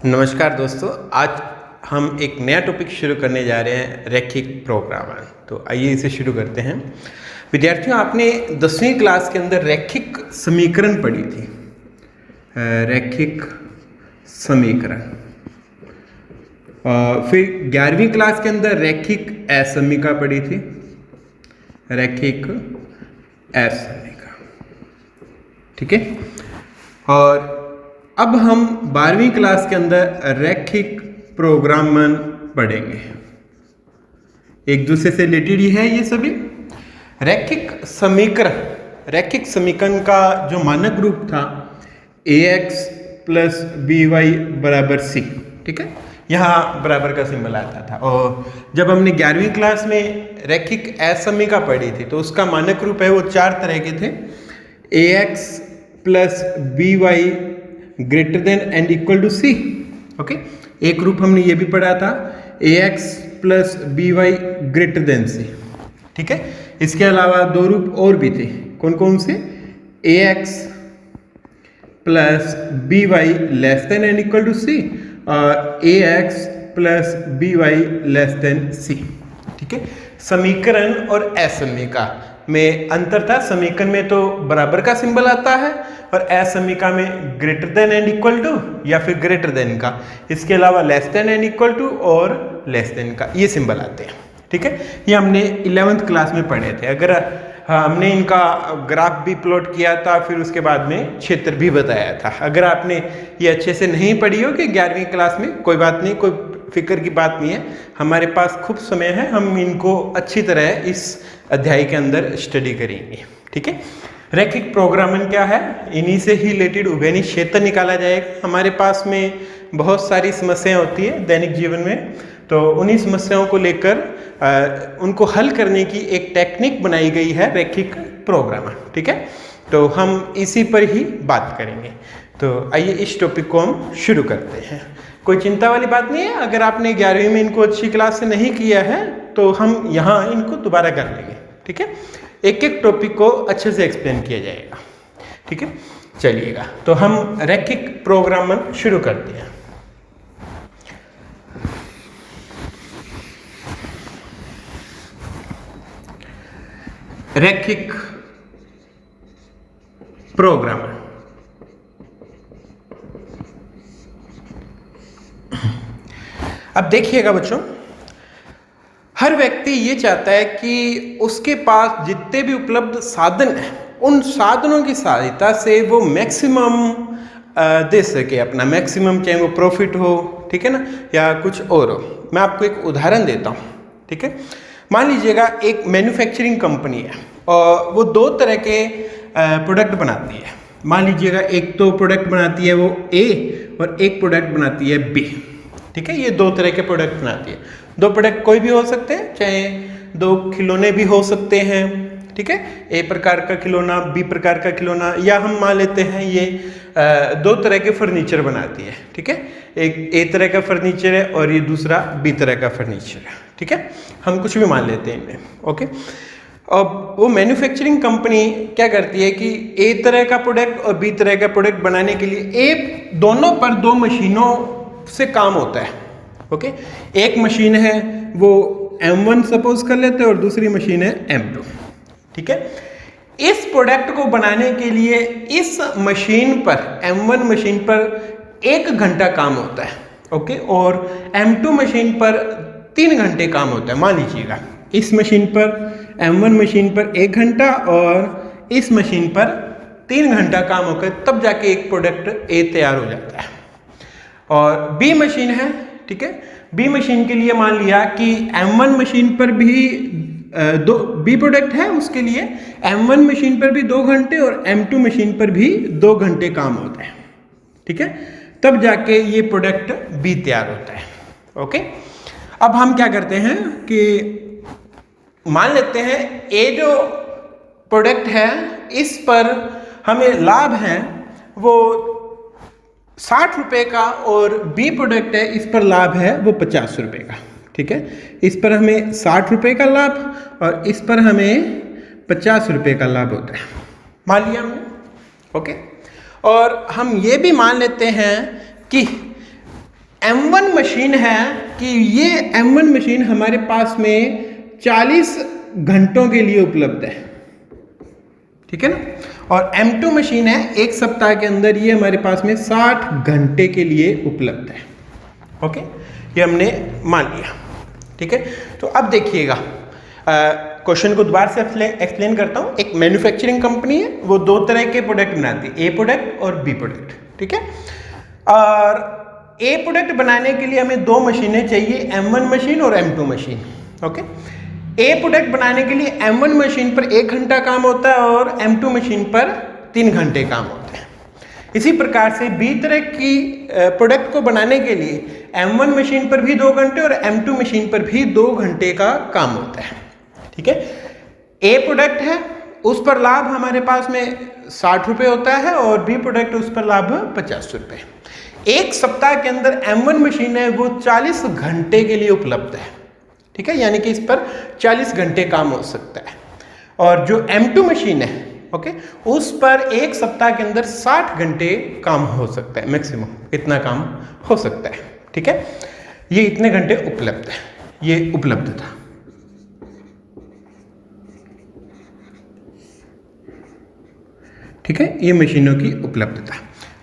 नमस्कार दोस्तों, आज हम एक नया टॉपिक शुरू करने जा रहे हैं, रैखिक प्रोग्रामर। तो आइए इसे शुरू करते हैं। विद्यार्थियों, आपने 10वीं क्लास के अंदर रैखिक समीकरण पढ़ी थी। रैखिक समीकरण। फिर 11वीं क्लास के अंदर रैखिक असमीका पढ़ी थी। रैखिक असमीका, ठीक है। और अब हम 12वीं क्लास के अंदर रैखिक प्रोग्रामन पढ़ेंगे। एक दूसरे से रिलेटेड ही है ये सभी। रैखिक समीकरण का जो मानक रूप था ax प्लस by बराबर c, ठीक है। यहाँ बराबर का सिंबल आता था। और जब हमने 11वीं क्लास में रैखिक असमीका पढ़ी थी तो उसका मानक रूप है वो 4 तरह के थे। ax plus by greater than and equal to C, okay. एक रूप हमने ये भी पढ़ा था ax plus by greater than C, ठीक है। इसके अलावा 2 रूप और भी थे। कौन कौन से? ax plus by less than and equal to C और ax plus by less than C, ठीक है। समीकरण और असमीका में अंतर था। समीकरण में तो बराबर का सिंबल आता है और असमीका में greater than and equal to या फिर ग्रेटर देन का, इसके अलावा less than and equal to और लेस देन का ये सिंबल आते हैं, ठीक है। ये हमने 11th क्लास में पढ़े थे। अगर हमने इनका ग्राफ भी प्लॉट किया था, फिर उसके बाद में क्षेत्र भी बताया था। अगर आपने ये अच्छे से नहीं पढ़ी हो कि 11वीं क्लास में, कोई बात नहीं, कोई फिक्र की बात नहीं है। हमारे पास खूब समय है, हम इनको अच्छी तरह इस अध्याय के अंदर स्टडी करेंगे, ठीक है। रैखिक प्रोग्रामन क्या है? इन्हीं से ही रिलेटेड उभयनिष्ठ क्षेत्र निकाला जाएगा। हमारे पास में बहुत सारी समस्याएं होती है दैनिक जीवन में, तो उन्हीं समस्याओं को लेकर उनको हल करने की एक टेक्निक बनाई गई है रैखिक प्रोग्रामर, ठीक है। तो हम इसी पर ही बात करेंगे। तो आइए इस टॉपिक को हम शुरू करते हैं। कोई चिंता वाली बात नहीं है। अगर आपने 11वीं में इनको अच्छी क्लास से नहीं किया है तो हम यहाँ इनको दोबारा कर लेंगे, ठीक है। एक एक टॉपिक को अच्छे से एक्सप्लेन किया जाएगा, ठीक है। चलिएगा, तो हम रैखिक प्रोग्रामन शुरू करते हैं। रैखिक प्रोग्रामर। अब देखिएगा बच्चों, हर व्यक्ति ये चाहता है कि उसके पास जितने भी उपलब्ध साधन हैं उन साधनों की सहायता से वो मैक्सिमम दे सके अपना मैक्सिमम, चाहे वो प्रॉफिट हो, ठीक है ना, या कुछ और हो। मैं आपको एक उदाहरण देता हूँ, ठीक है। मान लीजिएगा एक मैन्युफैक्चरिंग कंपनी है और वो 2 तरह के प्रोडक्ट बनाती है। मान लीजिएगा एक तो प्रोडक्ट बनाती है वो A और एक प्रोडक्ट बनाती है B, ठीक है। ये 2 तरह के प्रोडक्ट बनाती है। 2 प्रोडक्ट कोई भी हो सकते हैं, चाहे 2 खिलौने भी हो सकते हैं, ठीक है। A प्रकार का खिलौना, B प्रकार का खिलौना, या हम मान लेते हैं ये 2 तरह के फर्नीचर बनाती है, ठीक है। एक A तरह का फर्नीचर है और ये दूसरा B तरह का फर्नीचर है, ठीक है। हम कुछ भी मान लेते हैं इनमें, ओके। अब वो मैन्युफैक्चरिंग कंपनी क्या करती है कि A तरह का प्रोडक्ट और B तरह का प्रोडक्ट बनाने के लिए दोनों पर 2 मशीनों से काम होता है, ओके। एक मशीन है वो M1 सपोज कर लेते हैं और दूसरी मशीन है M2, ठीक है। इस प्रोडक्ट को बनाने के लिए इस मशीन पर, M1 मशीन पर 1 घंटा काम होता है, ओके, और M2 मशीन पर 3 घंटे काम होता है। मान लीजिएगा इस मशीन पर, M1 मशीन पर 1 घंटा और इस मशीन पर 3 घंटा काम होकर तब जाके एक प्रोडक्ट A तैयार हो जाता है। और B मशीन है, ठीक है। B मशीन के लिए मान लिया कि M1 मशीन पर भी B प्रोडक्ट है, उसके लिए M1 मशीन पर भी 2 घंटे और M2 मशीन पर भी 2 घंटे काम होता है, ठीक है। तब जाके ये प्रोडक्ट B तैयार होता है, ओके। अब हम क्या करते हैं कि मान लेते हैं A जो प्रोडक्ट है इस पर हमें लाभ है वो 60 रुपये का और B प्रोडक्ट है इस पर लाभ है वो 50 रुपये का, ठीक है। इस पर हमें 60 रुपये का लाभ और इस पर हमें 50 रुपये का लाभ होता है, मान लिया हमने, ओके। और हम ये भी मान लेते हैं कि M1 मशीन है कि ये M1 मशीन हमारे पास में 40 घंटों के लिए उपलब्ध है, ठीक है ना। और M2 मशीन है एक सप्ताह के अंदर, ये हमारे पास में 60 घंटे के लिए उपलब्ध है। ओके, ये हमने मान लिया, ठीक है। तो अब देखिएगा, क्वेश्चन को दोबारा से एक्सप्लेन करता हूँ। एक मैन्युफैक्चरिंग कंपनी है, वो दो तरह के प्रोडक्ट बनाती है, ए प्रोडक्ट और बी प्रोडक्ट, ठीक है। और ए प्रोडक्ट बनाने के लिए हमें दो मशीनें चाहिए, M1 मशीन और M2 मशीन। ओके, ए प्रोडक्ट बनाने के लिए M1 मशीन पर 1 घंटा काम होता है और M2 मशीन पर 3 घंटे काम होते हैं। इसी प्रकार से बी तरह की प्रोडक्ट को बनाने के लिए M1 मशीन पर भी 2 घंटे और M2 मशीन पर भी 2 घंटे का काम होता है, ठीक है। ए प्रोडक्ट है, उस पर लाभ हमारे पास में 60 रुपये होता है और बी प्रोडक्ट उस पर लाभ 50 रुपये। एक सप्ताह के अंदर M1 मशीन है वो 40 घंटे के लिए उपलब्ध है, ठीक है, यानी कि इस पर 40 घंटे काम हो सकता है। और जो M2 मशीन है, ओके, उस पर एक सप्ताह के अंदर 60 घंटे काम हो सकता है, मैक्सिमम इतना काम हो सकता है, ठीक है। ये इतने घंटे उपलब्ध है, ये उपलब्ध था। ठीक है, ये मशीनों की उपलब्धता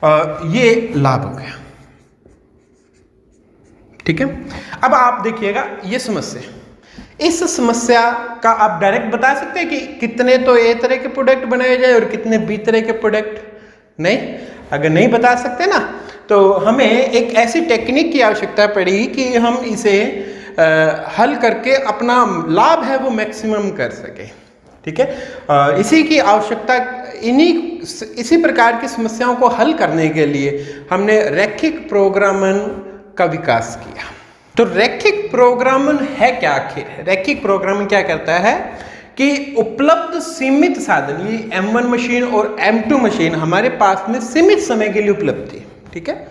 और ये लाभ हो गया, ठीक है। अब आप देखिएगा ये समस्या, इस समस्या का आप डायरेक्ट बता सकते हैं कि कितने तो ए तरह के प्रोडक्ट बनाए जाए और कितने बी तरह के प्रोडक्ट नहीं। अगर नहीं बता सकते ना, तो हमें एक ऐसी टेक्निक की आवश्यकता पड़ेगी कि हम इसे हल करके अपना लाभ है वो मैक्सिमम कर सके, ठीक है। इसी की आवश्यकता, इसी प्रकार की समस्याओं को हल करने के लिए हमने रैखिक प्रोग्रामन का विकास किया। तो रैखिक प्रोग्रामन है क्या आखिर? रैखिक प्रोग्रामन क्या करता है कि उपलब्ध सीमित साधन, ये M1 मशीन और M2 मशीन हमारे पास में सीमित समय के लिए उपलब्ध थी, ठीक है।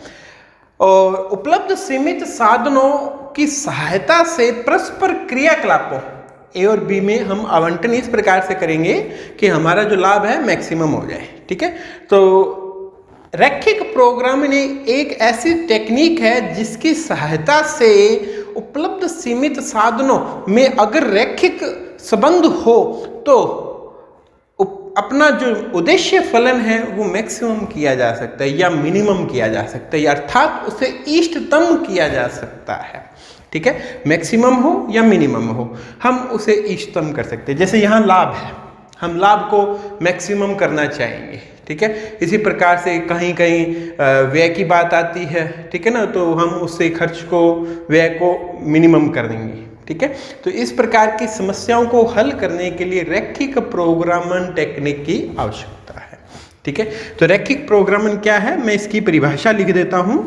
और उपलब्ध सीमित साधनों की सहायता से परस्पर क्रियाकलापों ए और बी में हम आवंटन इस प्रकार से करेंगे कि हमारा जो लाभ है मैक्सिमम हो जाए, ठीक है। तो रैखिक प्रोग्रामिंग एक ऐसी टेक्निक है जिसकी सहायता से उपलब्ध सीमित साधनों में अगर रैखिक संबंध हो तो अपना जो उद्देश्य फलन है वो मैक्सिमम किया जा सकता है या मिनिमम किया जा सकता है, अर्थात उसे इष्टतम किया जा सकता है, ठीक है। मैक्सिमम हो या मिनिमम हो, हम उसे इष्टतम कर सकते हैं। जैसे यहाँ लाभ है, हम लाभ को मैक्सिमम करना चाहेंगे, ठीक है। इसी प्रकार से कहीं कहीं व्यय की बात आती है, ठीक है ना, तो हम उससे खर्च को, व्यय को मिनिमम कर देंगे, ठीक है। तो इस प्रकार की समस्याओं को हल करने के लिए रैखिक प्रोग्रामन टेक्निक की आवश्यकता है, ठीक है। तो रैखिक प्रोग्रामन क्या है, मैं इसकी परिभाषा लिख देता हूं।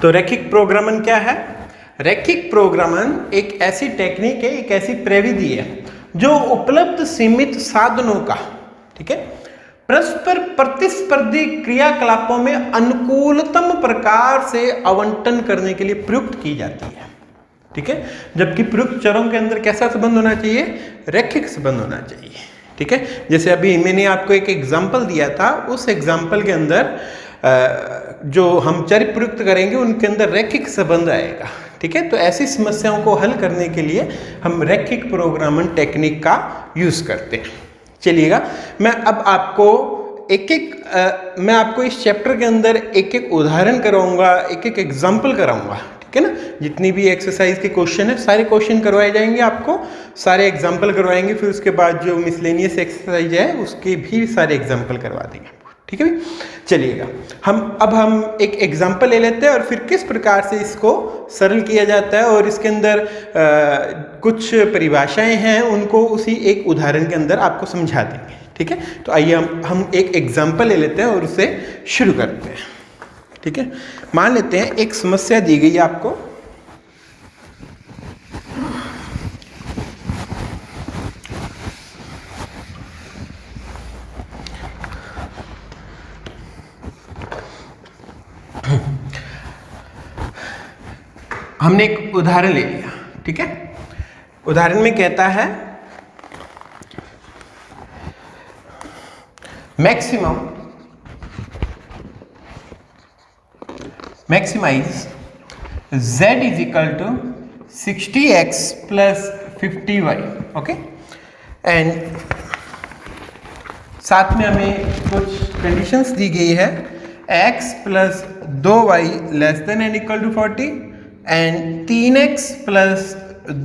तो रैखिक प्रोग्रामन क्या है? रैखिक प्रोग्रामन एक ऐसी टेक्निक है, एक ऐसी प्रविधि है जो उपलब्ध सीमित साधनों का, ठीक है, परस्पर प्रतिस्पर्धी क्रियाकलापों में अनुकूलतम प्रकार से आवंटन करने के लिए प्रयुक्त की जाती है, ठीक है। जबकि प्रयुक्त चरों के अंदर कैसा संबंध होना चाहिए? रैखिक संबंध होना चाहिए, ठीक है। जैसे अभी मैंने आपको एक एग्जाम्पल दिया था, उस एग्जाम्पल के अंदर जो हम चर प्रयुक्त करेंगे उनके अंदर रैखिक संबंध आएगा, ठीक है। तो ऐसी समस्याओं को हल करने के लिए हम रैखिक प्रोग्रामन टेक्निक का यूज करते हैं। चलिएगा, मैं अब आपको मैं आपको इस चैप्टर के अंदर एक एक उदाहरण कराऊंगा, एक एक एग्जाम्पल कराऊंगा, ठीक है ना। जितनी भी एक्सरसाइज के क्वेश्चन है सारे क्वेश्चन करवाए जाएंगे, आपको सारे एग्जाम्पल करवाएंगे, फिर उसके बाद जो मिसलेनियस एक्सरसाइज है उसके भी सारे एग्जाम्पल करवा देंगे, ठीक है भाई। चलिएगा, हम एक एग्जाम्पल ले लेते हैं और फिर किस प्रकार से इसको सरल किया जाता है और इसके अंदर कुछ परिभाषाएं हैं उनको उसी एक उदाहरण के अंदर आपको समझा देंगे, ठीक है। तो आइए हम एक एग्जाम्पल ले लेते हैं और उससे शुरू करते हैं, ठीक है। मान लेते हैं एक समस्या दी गई है आपको, हमने एक उदाहरण ले लिया, ठीक है। उदाहरण में कहता है maximize z is equal to 60x plus 50y। Okay, and साथ में हमें कुछ कंडीशंस दी गई है, x plus 2y less than and equal to 40 and 3x plus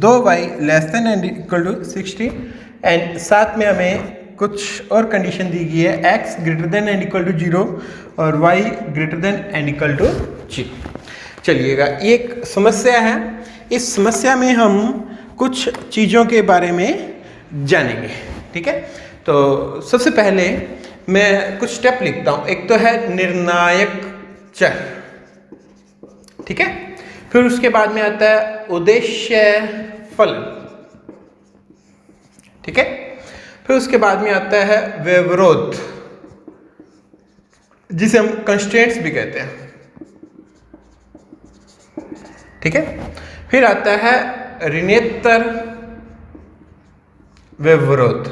2y less than and equal to 60 and साथ में हमें कुछ और कंडीशन दी गई है, x greater than and equal to 0 और y greater than and equal to 0। चलिएगा, ये एक समस्या है, इस समस्या में हम कुछ चीज़ों के बारे में जानेंगे। ठीक है, तो सबसे पहले मैं कुछ स्टेप लिखता हूँ। एक तो है निर्णायक चर, ठीक है, फिर उसके बाद में आता है उद्देश्य फलन, ठीक है, फिर उसके बाद में आता है व्यवरोध जिसे हम कंस्ट्रेंट्स भी कहते हैं, ठीक है, फिर आता है ऋणेतर व्यवरोध,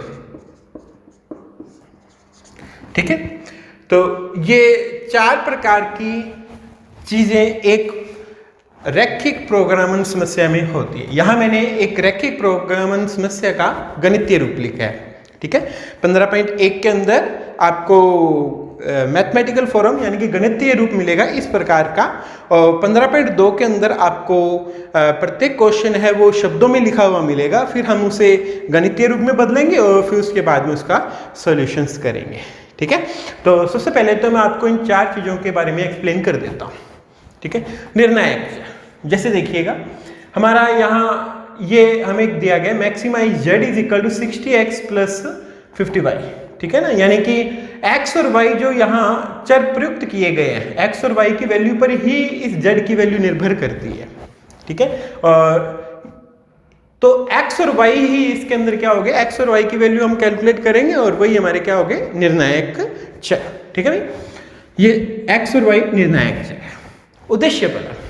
ठीक है। तो ये 4 प्रकार की चीजें एक रैखिक प्रोग्रामन समस्या में होती है। यहां मैंने एक रैखिक प्रोग्रामन समस्या का गणितीय रूप लिखा है, ठीक है। 15.1 के अंदर आपको मैथमेटिकल फॉर्म यानी कि गणितीय रूप मिलेगा इस प्रकार का, और 15.2 के अंदर आपको प्रत्येक क्वेश्चन है वो शब्दों में लिखा हुआ मिलेगा, फिर हम उसे गणितीय रूप में बदलेंगे और फिर उसके बाद में उसका सॉल्यूशंस करेंगे, ठीक है। तो सबसे पहले तो मैं आपको इन 4 चीज़ों के बारे में एक्सप्लेन कर देता हूँ, ठीक है। निर्णायक, जैसे देखिएगा हमारा यहाँ ये हमें दिया गया maximize z is equal to 60x plus 50y, ठीक है ना, यानी कि x और y जो यहाँ चर प्रयुक्त किए गए हैं, x और y की वैल्यू पर ही इस z की वैल्यू निर्भर करती है, ठीक है। और तो x और y ही इसके अंदर क्या हो गया, x और y की वैल्यू हम कैलकुलेट करेंगे और वही हमारे क्या हो गए, निर्णायक चर, ठीक है भाई। ये x और y निर्णायक चर है। उद्देश्य फलन,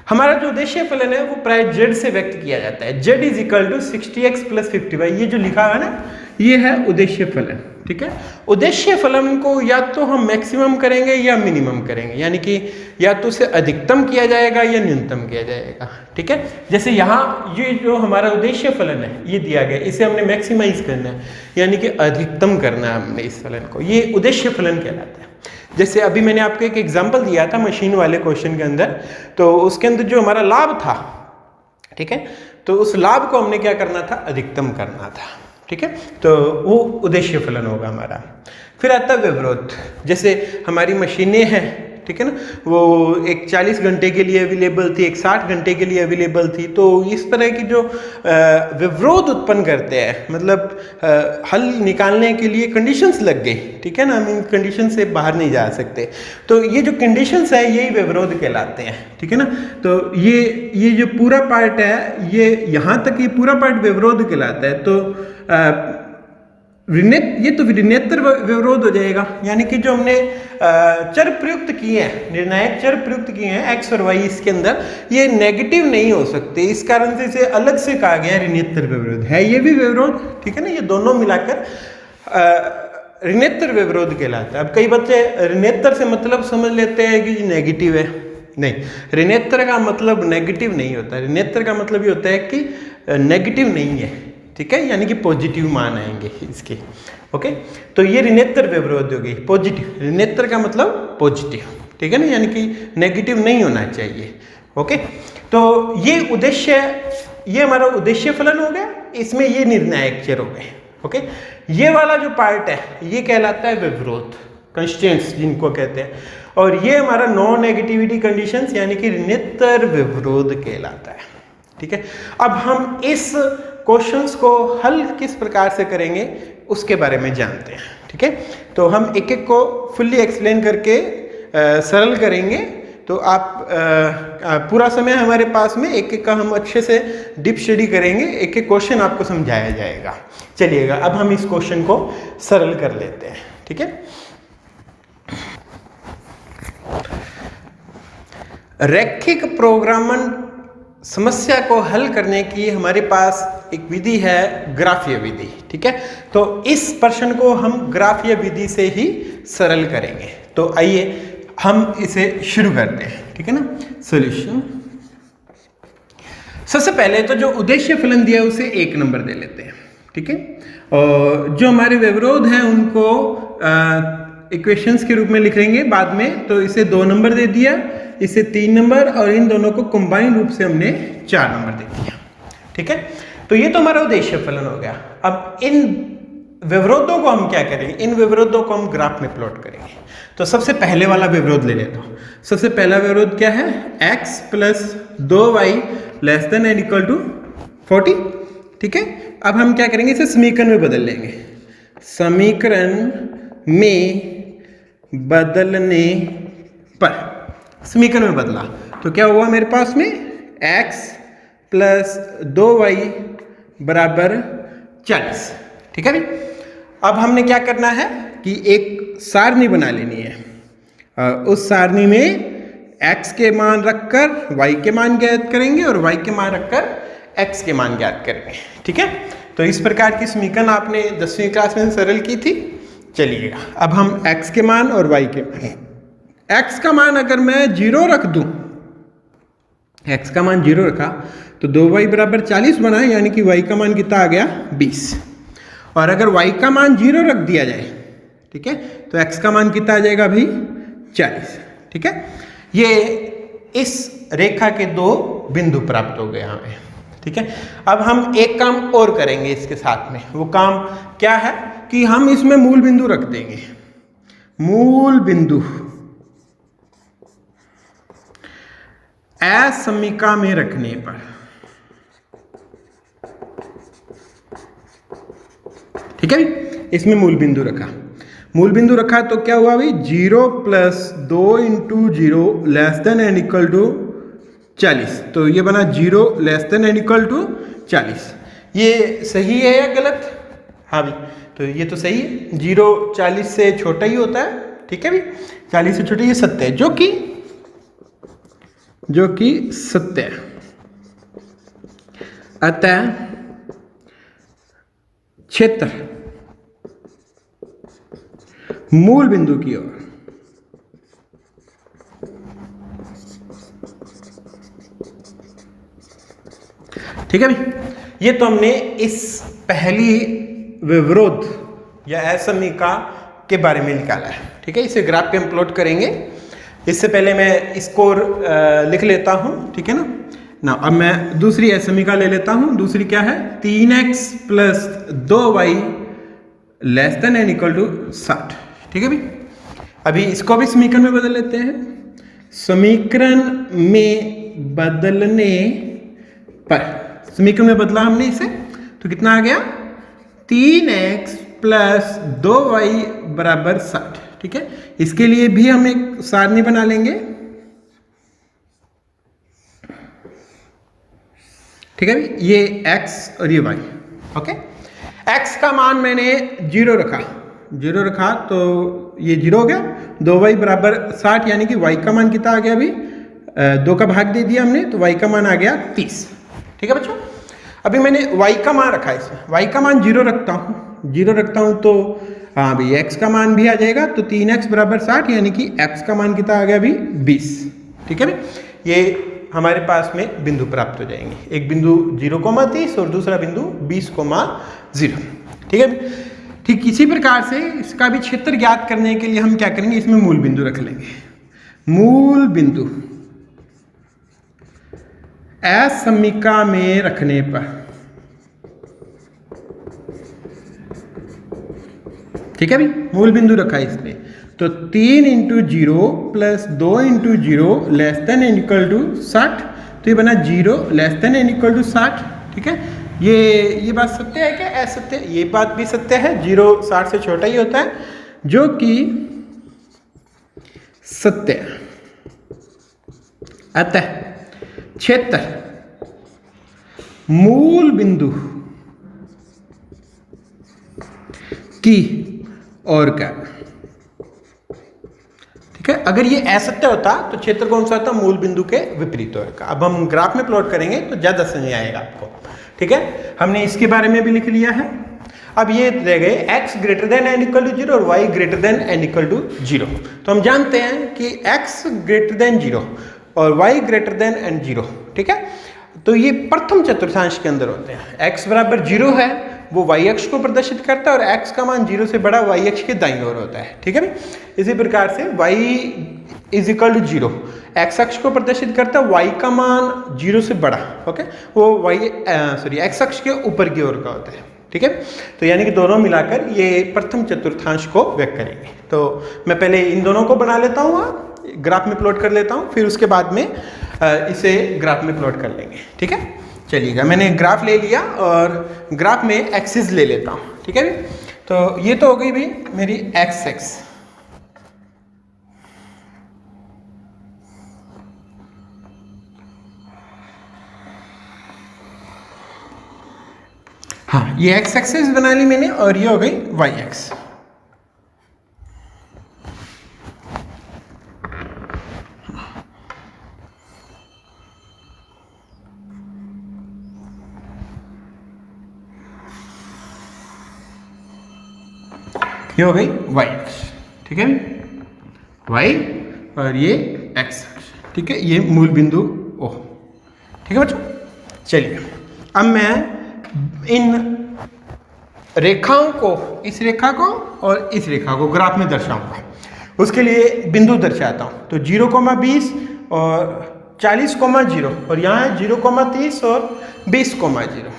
हमारा जो उद्देश्य फलन है वो प्राय z से व्यक्त किया जाता है, z is equal to 60x plus 50y, ये जो लिखा हुआ है ना ये है उद्देश्य फलन, ठीक है। उद्देश्य फलन को या तो हम मैक्सिमम करेंगे या मिनिमम करेंगे, यानी कि या तो उसे अधिकतम किया जाएगा या न्यूनतम किया जाएगा, ठीक है। जैसे यहाँ ये जो हमारा उद्देश्य फलन है ये दिया गया, इसे हमने मैक्सिमाइज करना है यानी कि अधिकतम करना है हमने इस फलन को, ये उद्देश्य फलन कहलाता है। जैसे अभी मैंने आपको एक एग्जाम्पल दिया था मशीन वाले क्वेश्चन के अंदर, तो उसके अंदर जो हमारा लाभ था, ठीक है, तो उस लाभ को हमने क्या करना था, अधिकतम करना था, ठीक है। तो वो उद्देश्य फलन होगा हमारा। फिर आता है व्यवरोध, जैसे हमारी मशीनें हैं, ठीक है ना, वो एक 40 घंटे के लिए अवेलेबल थी, एक 60 घंटे के लिए अवेलेबल थी, तो इस तरह की जो व्यवरोध उत्पन्न करते हैं, मतलब हल निकालने के लिए कंडीशंस लग गई, ठीक है ना, हम इन कंडीशन से बाहर नहीं जा सकते, तो ये जो कंडीशंस है यही व्यवरोध कहलाते हैं, ठीक है ना। तो ये जो पूरा पार्ट है ये यहाँ तक ये पूरा पार्ट व्यवरोध कहलाता है। तो ये तो ऋणेतर व्यवरोध हो जाएगा, यानी कि जो हमने चर प्रयुक्त किए हैं, निर्णायक चर प्रयुक्त किए हैं x और y इसके अंदर, ये नेगेटिव नहीं हो सकते, इस कारण से इसे अलग से कहा गया ऋणेतर व्यवरोध है, ये भी व्यवरोध, ठीक है ना, ये दोनों मिलाकर ऋणेतर व्यवरोध कहलाता है। अब कई बच्चे ऋणेतर से मतलब समझ लेते हैं कि नेगेटिव है, नहीं, ऋणेतर का मतलब नेगेटिव नहीं होता, ऋणेतर का मतलब ये होता है कि नेगेटिव नहीं है, ठीक है, यानी कि पॉजिटिव मान आएंगे इसके, ओके। तो ये ऋणेतर व्यवरोध हो गई, पॉजिटिव, ऋणेतर का मतलब पॉजिटिव, ठीक है ना, यानी कि नेगेटिव नहीं होना चाहिए, ओके। तो ये हमारा उद्देश्य फलन हो गया, इसमें ये निर्णायक चर हो गए, ओके। ये वाला जो पार्ट है ये कहलाता है व्यवरोध, कंस्ट्रेंट्स जिनको कहते हैं, और ये हमारा नॉन नेगेटिविटी कंडीशंस यानी कि ऋणेतर व्यवरोध कहलाता है, ठीक है। अब हम इस क्वेश्चंस को हल किस प्रकार से करेंगे उसके बारे में जानते हैं, ठीक है। तो हम एक एक को फुल्ली एक्सप्लेन करके सरल करेंगे, तो आप पूरा समय हमारे पास में एक एक का हम अच्छे से डीप स्टडी करेंगे, एक एक क्वेश्चन आपको समझाया जाएगा। चलिएगा अब हम इस क्वेश्चन को सरल कर लेते हैं, ठीक है। रैखिक प्रोग्रामन समस्या को हल करने की हमारे पास एक विधि है, ग्राफीय विधि, ठीक है। तो इस प्रश्न को हम ग्राफीय विधि से ही सरल करेंगे। तो आइए हम इसे शुरू करते हैं, ठीक है ना। सॉल्यूशन सबसे पहले तो जो उद्देश्य फलन दिया है उसे 1 नंबर दे लेते हैं, ठीक है। और जो हमारे व्यवरोध हैं उनको इक्वेशंस के रूप में लिख लेंगे बाद में, तो इसे 2 नंबर दे दिया, इसे 3 नंबर, और इन दोनों को कंबाइन रूप से हमने 4 नंबर दे दिया, ठीक है। तो ये तो हमारा उद्देश्य फलन हो गया। अब इन व्यवरोधों को हम क्या करेंगे, इन व्यवरोधों को हम ग्राफ में प्लॉट करेंगे। तो सबसे पहले वाला व्यवरोध ले लेता हूं। सबसे पहला व्यवरोध क्या है, x plus 2y less than and equal to 40, ठीक है। अब हम क्या करेंगे, इसे समीकरण में बदल लेंगे। समीकरण में बदलने पर, समीकरण में बदला तो क्या हुआ मेरे पास में, x प्लस 2y बराबर 40, ठीक है भाई। अब हमने क्या करना है कि एक सारणी बना लेनी है। उस सारणी में x के मान रखकर y के मान ज्ञात करेंगे और y के मान रखकर x के मान ज्ञात करेंगे, ठीक है। तो इस प्रकार की समीकरण आपने 10वीं क्लास में सरल की थी। चलिएगा अब हम x के मान और y के मान, x का मान अगर मैं 0 रख दूं, x का मान 0 रखा तो 2y बराबर 40 बना, यानी कि y का मान कितना आ गया 20। और अगर y का मान 0 रख दिया जाए, ठीक है, तो x का मान कितना आ जाएगा भाई 40, ठीक है। ये इस रेखा के 2 बिंदु प्राप्त हो गए हमें, ठीक है। अब हम एक काम और करेंगे इसके साथ में। वो काम क्या है कि हम इसमें मूल बिंदु रख देंगे। मूल बिंदु असमीका में रखने पर, ठीक है, इसमें मूल बिंदु रखा। मूल बिंदु रखा तो क्या हुआ भाई, 0 plus 2 into 0 less than and equal to 40। तो ये बना 0 less than and equal to 40। ये सही है या गलत? हाँ भाई, तो ये तो सही है। 0 40 से छोटा ही होता है, ठीक है भाई, 40 से छोटा, ये सत्य है, जो कि सत्य है। अतः क्षेत्र मूल बिंदु की ओर ठीक है भाई। ये तो हमने इस पहली व्यवरोध या असमीका के बारे में निकाला है, ठीक है। इसे ग्राफ पे हम प्लॉट करेंगे। इससे पहले मैं इसको लिख लेता हूं, ठीक है ना। अब मैं दूसरी असमीका ले लेता हूं। दूसरी क्या है, 3x plus 2y less than and equal to 60, ठीक है भाई। अभी इसको भी समीकरण में बदल लेते हैं। समीकरण में बदलने पर, समीकरण में बदला हमने इसे, तो कितना आ गया, 3x प्लस 2y बराबर 60, ठीक है। इसके लिए भी हम एक सारणी बना लेंगे, ठीक है भाई। ये x और ये y, ओके। x का मान मैंने 0 रखा तो ये 0 हो गया। 2y बराबर 60, यानी कि y का मान कितना आ गया अभी, 2 का भाग दे दिया हमने, तो y का मान आ गया 30, ठीक है बच्चों। अभी मैंने y का मान रखा है इसमें, y का मान 0 रखता हूं तो हाँ भाई x का मान भी आ जाएगा। तो 3x बराबर 60, यानी कि x का मान कितना आ गया अभी 20, ठीक है भाई। ये हमारे पास में बिंदु प्राप्त हो जाएंगे। एक बिंदु 0,30 और दूसरा बिंदु 20,0, ठीक है। ठीक इसी प्रकार से इसका भी क्षेत्र ज्ञात करने के लिए हम क्या करेंगे, इसमें मूल बिंदु रख लेंगे। मूल बिंदु असमीका में रखने पर, ठीक है भाई, मूल बिंदु रखा इसमें, तो 3 into 0 plus 2 into 0 less than and equal to 60। तो ये बना 0 less than and equal to 60, ठीक है। ये बात सत्य है क्या? असत्य? ये बात भी सत्य है, 0 60 से छोटा ही होता है, जो कि सत्य है। अतः क्षेत्र मूल बिंदु की ओर का, ठीक है। अगर ये असत्य होता तो क्षेत्र कौन सा होता, मूल बिंदु के विपरीत ओर का। अब हम ग्राफ में प्लॉट करेंगे तो ज्यादा समझ आएगा आपको, ठीक है। हमने इसके बारे में भी लिख लिया है। अब ये रह गए x greater than and equal to 0 और y greater than and equal to 0। तो हम जानते हैं कि x ग्रेटर देन 0 और y ग्रेटर देन एंड 0, ठीक है। तो ये प्रथम चतुर्थांश के अंदर होते हैं। x बराबर 0 है वो y अक्ष को प्रदर्शित करता है और x का मान 0 से बड़ा y अक्ष के दाईं ओर होता है, ठीक है भाई। इसी प्रकार से y is equal to 0 x अक्ष को प्रदर्शित करता है, y का मान 0 से बड़ा, ओके, वो x अक्ष के ऊपर की ओर का होता है, ठीक है। तो यानी कि दोनों मिलाकर ये प्रथम चतुर्थांश को व्यक्त करेंगे। तो मैं पहले इन दोनों को बना लेता हूँ, ग्राफ में प्लॉट कर लेता हूँ, फिर उसके बाद में इसे ग्राफ में प्लॉट कर लेंगे, ठीक है। चलिएगा, मैंने ग्राफ ले लिया और ग्राफ में एक्सिस ले लेता हूँ, ठीक है भाई। तो ये तो हो गई भाई मेरी एक्स एक्स। हाँ, ये एक्स एक्सिस बना ली मैंने और ये हो गई वाई एक्स। ये हो गई वाई एक्स, ठीक है, वाई और ये एक्स, ठीक है, ये मूल बिंदु ओ, ठीक है बच्चों। चलिए अब मैं इन रेखाओं को, इस रेखा को और इस रेखा को ग्राफ में दर्शाऊंगा। उसके लिए बिंदु दर्शाता हूँ। तो 0,20 और 40,0 और यहाँ है 0,30 और 20,0,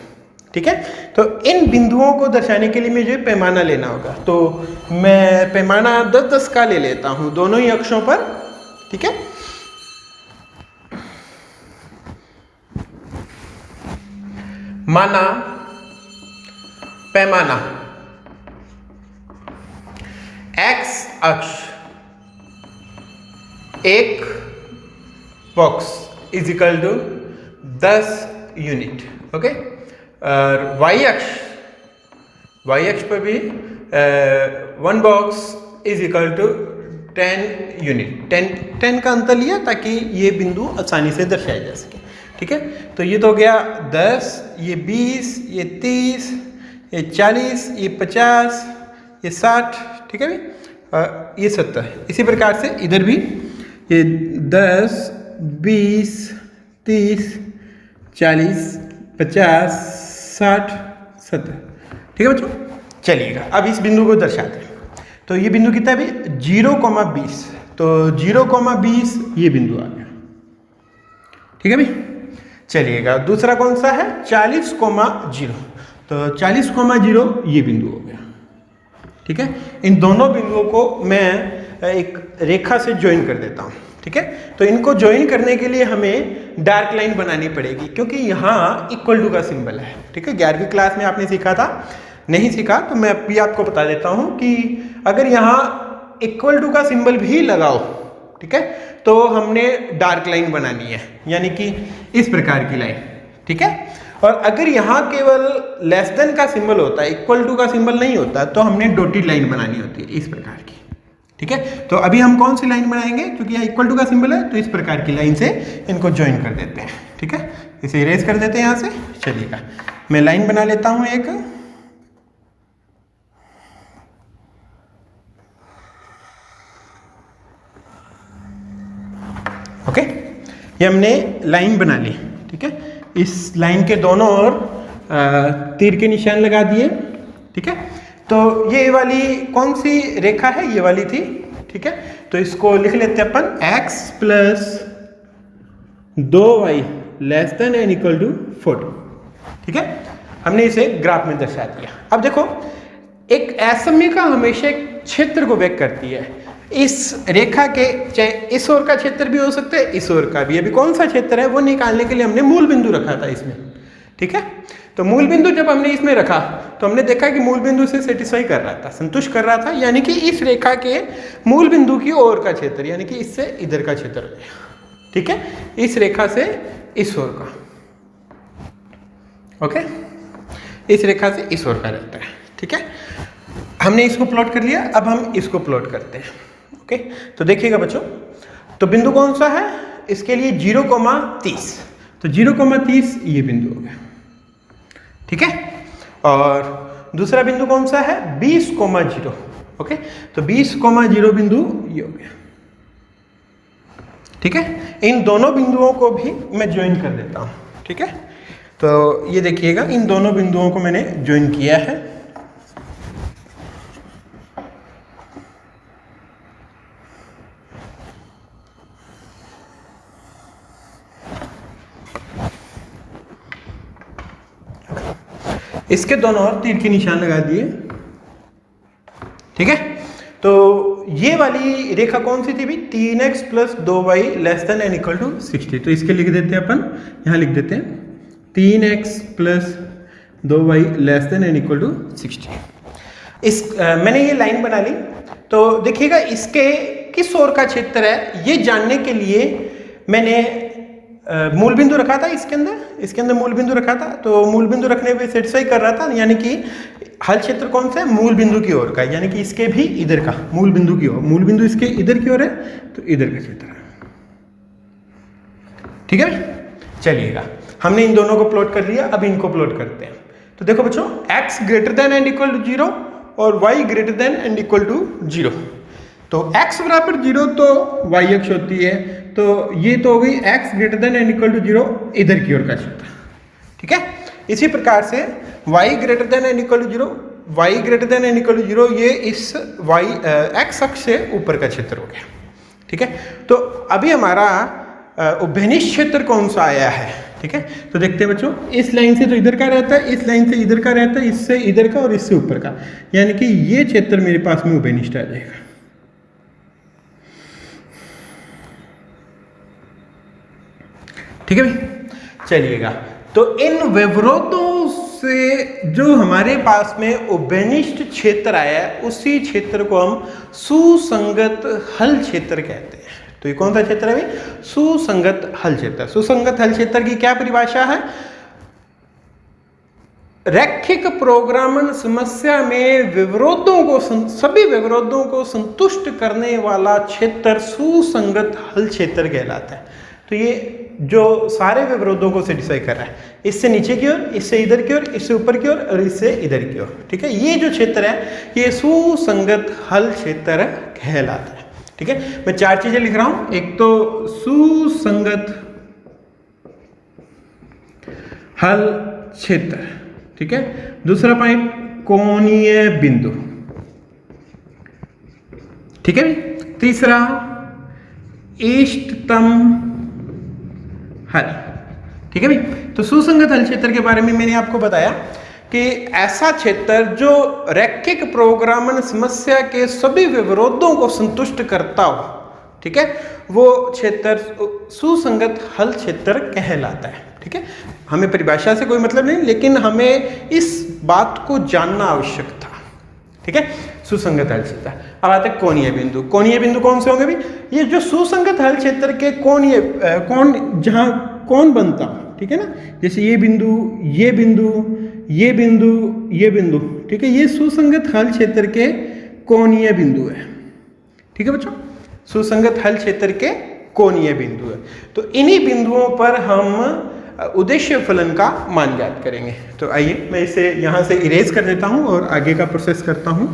ठीक है। तो इन बिंदुओं को दर्शाने के लिए मुझे पैमाना लेना होगा। तो मैं पैमाना 10-10 का ले लेता हूँ दोनों ही अक्षों पर, ठीक है। माना पैमाना x अक्ष एक box is equal to 10 unit, okay. और y अक्ष पर भी 1 box is equal to 10 unit. 10 का अंतर लिया ताकि ये बिंदु आसानी से दर्शाया जा सके, ठीक है। तो ये तो हो गया 10, ये 20, ये 30, ये 40, ये 50, ये 60, ठीक है भाई, ये 70। इसी प्रकार से इधर भी ये 10, 20, 30, 40, 50, 60, 70, ठीक है बच्चों। चलिएगा अब इस बिंदु को दर्शाते हैं। तो ये बिंदु कितना है भाई 0,20, तो 0,20 ये बिंदु आ गया, ठीक है भाई। चलिएगा दूसरा कौन सा है 40,0, तो 40,0 ये बिंदु हो गया, ठीक है। इन दोनों बिंदुओं को मैं एक रेखा से ज्वाइन कर देता हूँ, ठीक है। तो इनको ज्वाइन करने के लिए हमें डार्क लाइन बनानी पड़ेगी क्योंकि यहाँ इक्वल टू का सिंबल है, ठीक है। 11वीं क्लास में आपने सीखा था, नहीं सीखा तो मैं अभी आपको बता देता हूँ कि अगर यहाँ इक्वल टू का सिंबल भी लगाओ, ठीक है, तो हमने डार्क लाइन बनानी है, यानी कि इस प्रकार की लाइन, ठीक है। और अगर यहाँ केवल लेस देन का सिंबल होता है, इक्वल टू का सिंबल नहीं होता, तो हमने डॉटेड लाइन बनानी होती है इस प्रकार की, ठीक है। तो अभी हम कौन सी लाइन बनाएंगे, क्योंकि यहाँ इक्वल टू का सिंबल है तो इस प्रकार की लाइन से इनको ज्वाइन कर देते हैं, ठीक है। इसे इरेज कर देते हैं यहाँ से। चलिएगा मैं लाइन बना लेता हूँ एक, ओके। ये हमने लाइन बना ली, ठीक है। इस लाइन के दोनों ओर तीर के निशान लगा दिए, ठीक है। तो ये वाली कौन सी रेखा है, ये वाली थी, ठीक है। तो इसको लिख लेते हैं अपन x plus 2y less than and equal to 40, ठीक है। हमने इसे ग्राफ में दर्शा दिया। अब देखो एक असममिका हमेशा एक क्षेत्र को व्यक्त करती है। इस रेखा के चाहे इस ओर का क्षेत्र भी हो सकता है, इस ओर का भी। अभी कौन सा क्षेत्र है वो निकालने के लिए हमने मूल बिंदु रखा था इसमें, ठीक है। तो मूल बिंदु जब हमने इसमें रखा तो हमने देखा कि मूल बिंदु से सेटिस्फाई कर रहा था, संतुष्ट कर रहा था, यानी कि इस रेखा के मूल बिंदु की ओर का क्षेत्र, यानी कि इससे इधर का क्षेत्र, ठीक है, इस रेखा से इस ओर का, ओके, इस रेखा से इस ओर का रहता है, ठीक है। हमने इसको प्लॉट कर लिया, अब हम इसको प्लॉट करते हैं, ओके। तो देखिएगा बच्चों, तो बिंदु कौन सा है, इसके लिए 0,30, तो 0,30 ये बिंदु हो गया, ठीक है। और दूसरा बिंदु कौन सा है 20,0, ओके। तो 20,0 बिंदु ये हो गया, ठीक है। इन दोनों बिंदुओं को भी मैं ज्वाइन कर देता हूं, ठीक है। तो ये देखिएगा इन दोनों बिंदुओं को मैंने ज्वाइन किया है। इसके दोनों ओर तीर के निशान लगा दिए, ठीक है। तो ये वाली रेखा कौन सी थी भी? 3x plus 2y less than and equal to 60। तो इसके लिख देते हैं अपन, यहाँ लिख देते हैं 3x plus 2y less than and equal to 60। मैंने ये लाइन बना ली। तो देखिएगा इसके किस ओर का क्षेत्र है ये जानने के लिए मैंने मूल बिंदु रखा था इसके अंदर मूल बिंदु रखा था। तो मूल बिंदु रखने पे सेटिस्फाई कर रहा था, यानी कि हल क्षेत्र कौन सा है? मूल बिंदु की ओर का, यानी कि इसके भी इधर का, मूल बिंदु की ओर। मूल बिंदु इसके इधर की ओर है तो इधर का क्षेत्र है, ठीक है भाई। चलिएगा हमने इन दोनों को प्लॉट कर लिया, अब इनको प्लॉट करते हैं। तो देखो बच्चों, x greater than and equal to 0 और y greater than and equal to 0। तो x बराबर 0 तो y अक्ष होती है, तो ये तो हो गई x greater than and equal to 0 इधर की ओर का क्षेत्र, ठीक है। इसी प्रकार से y greater than and equal to 0, y greater than and equal to 0, ये इस x अक्ष से ऊपर का क्षेत्र हो गया, ठीक है। तो अभी हमारा उभयनिष्ठ क्षेत्र कौन सा आया है, ठीक है। तो देखते हैं बच्चों, इस लाइन से तो इधर का रहता है, इस लाइन से इधर का रहता है, इससे इधर का और इससे ऊपर का, यानी कि ये क्षेत्र मेरे पास में उभयनिष्ठ आ जाएगा, ठीक है भाई। चलिएगा, तो इन विवरोधों से जो हमारे पास में उभयनिष्ठ क्षेत्र आया है उसी क्षेत्र को हम सुसंगत हल क्षेत्र कहते हैं। तो ये कौन सा क्षेत्र है भाई? सुसंगत हल क्षेत्र। सुसंगत हल क्षेत्र की क्या परिभाषा है? रैखिक प्रोग्रामन समस्या में विवरोधों को, सभी विवरोधों को संतुष्ट करने वाला क्षेत्र सुसंगत हल क्षेत्र कहलाता है। तो ये जो सारे विवरोधों को सेटिस्फाई कर रहा है, इससे नीचे की ओर, इससे इधर की ओर, इससे ऊपर की ओर और इससे इधर की ओर, ठीक है। ये जो क्षेत्र है ये सुसंगत हल क्षेत्र कहलाता है, ठीक है। मैं 4 चीजें लिख रहा हूं। एक तो सुसंगत हल क्षेत्र, ठीक है। दूसरा पॉइंट कोणीय बिंदु, ठीक है। तीसरा इष्टतम हल, ठीक है भाई। तो सुसंगत हल क्षेत्र के बारे में मैंने आपको बताया कि ऐसा क्षेत्र जो रैखिक प्रोग्रामन समस्या के सभी विवरोधों को संतुष्ट करता हो, ठीक है, वो क्षेत्र सुसंगत हल क्षेत्र कहलाता है, ठीक है। हमें परिभाषा से कोई मतलब नहीं, लेकिन हमें इस बात को जानना आवश्यक था, ठीक है। सुसंगत हल क्षेत्र। अब आते हैं कोणीय बिंदु। कोणीय बिंदु कौन से होंगे भी? ये जो सुसंगत हल क्षेत्र के कोणीय कोण, जहां कोण बनता, ठीक है ना, जैसे ये बिंदु, ये बिंदु, ये बिंदु, ये बिंदु, ठीक है, ये सुसंगत हल क्षेत्र के कोणीय बिंदु है, ठीक है बच्चों। सुसंगत हल क्षेत्र के कोणीय बिंदु है। तो इन्हीं बिंदुओं पर हम उद्देश्य फलन का मान ज्ञात करेंगे। तो आइए मैं इसे यहां से इरेज कर देता हूं और आगे का प्रोसेस करता हूं।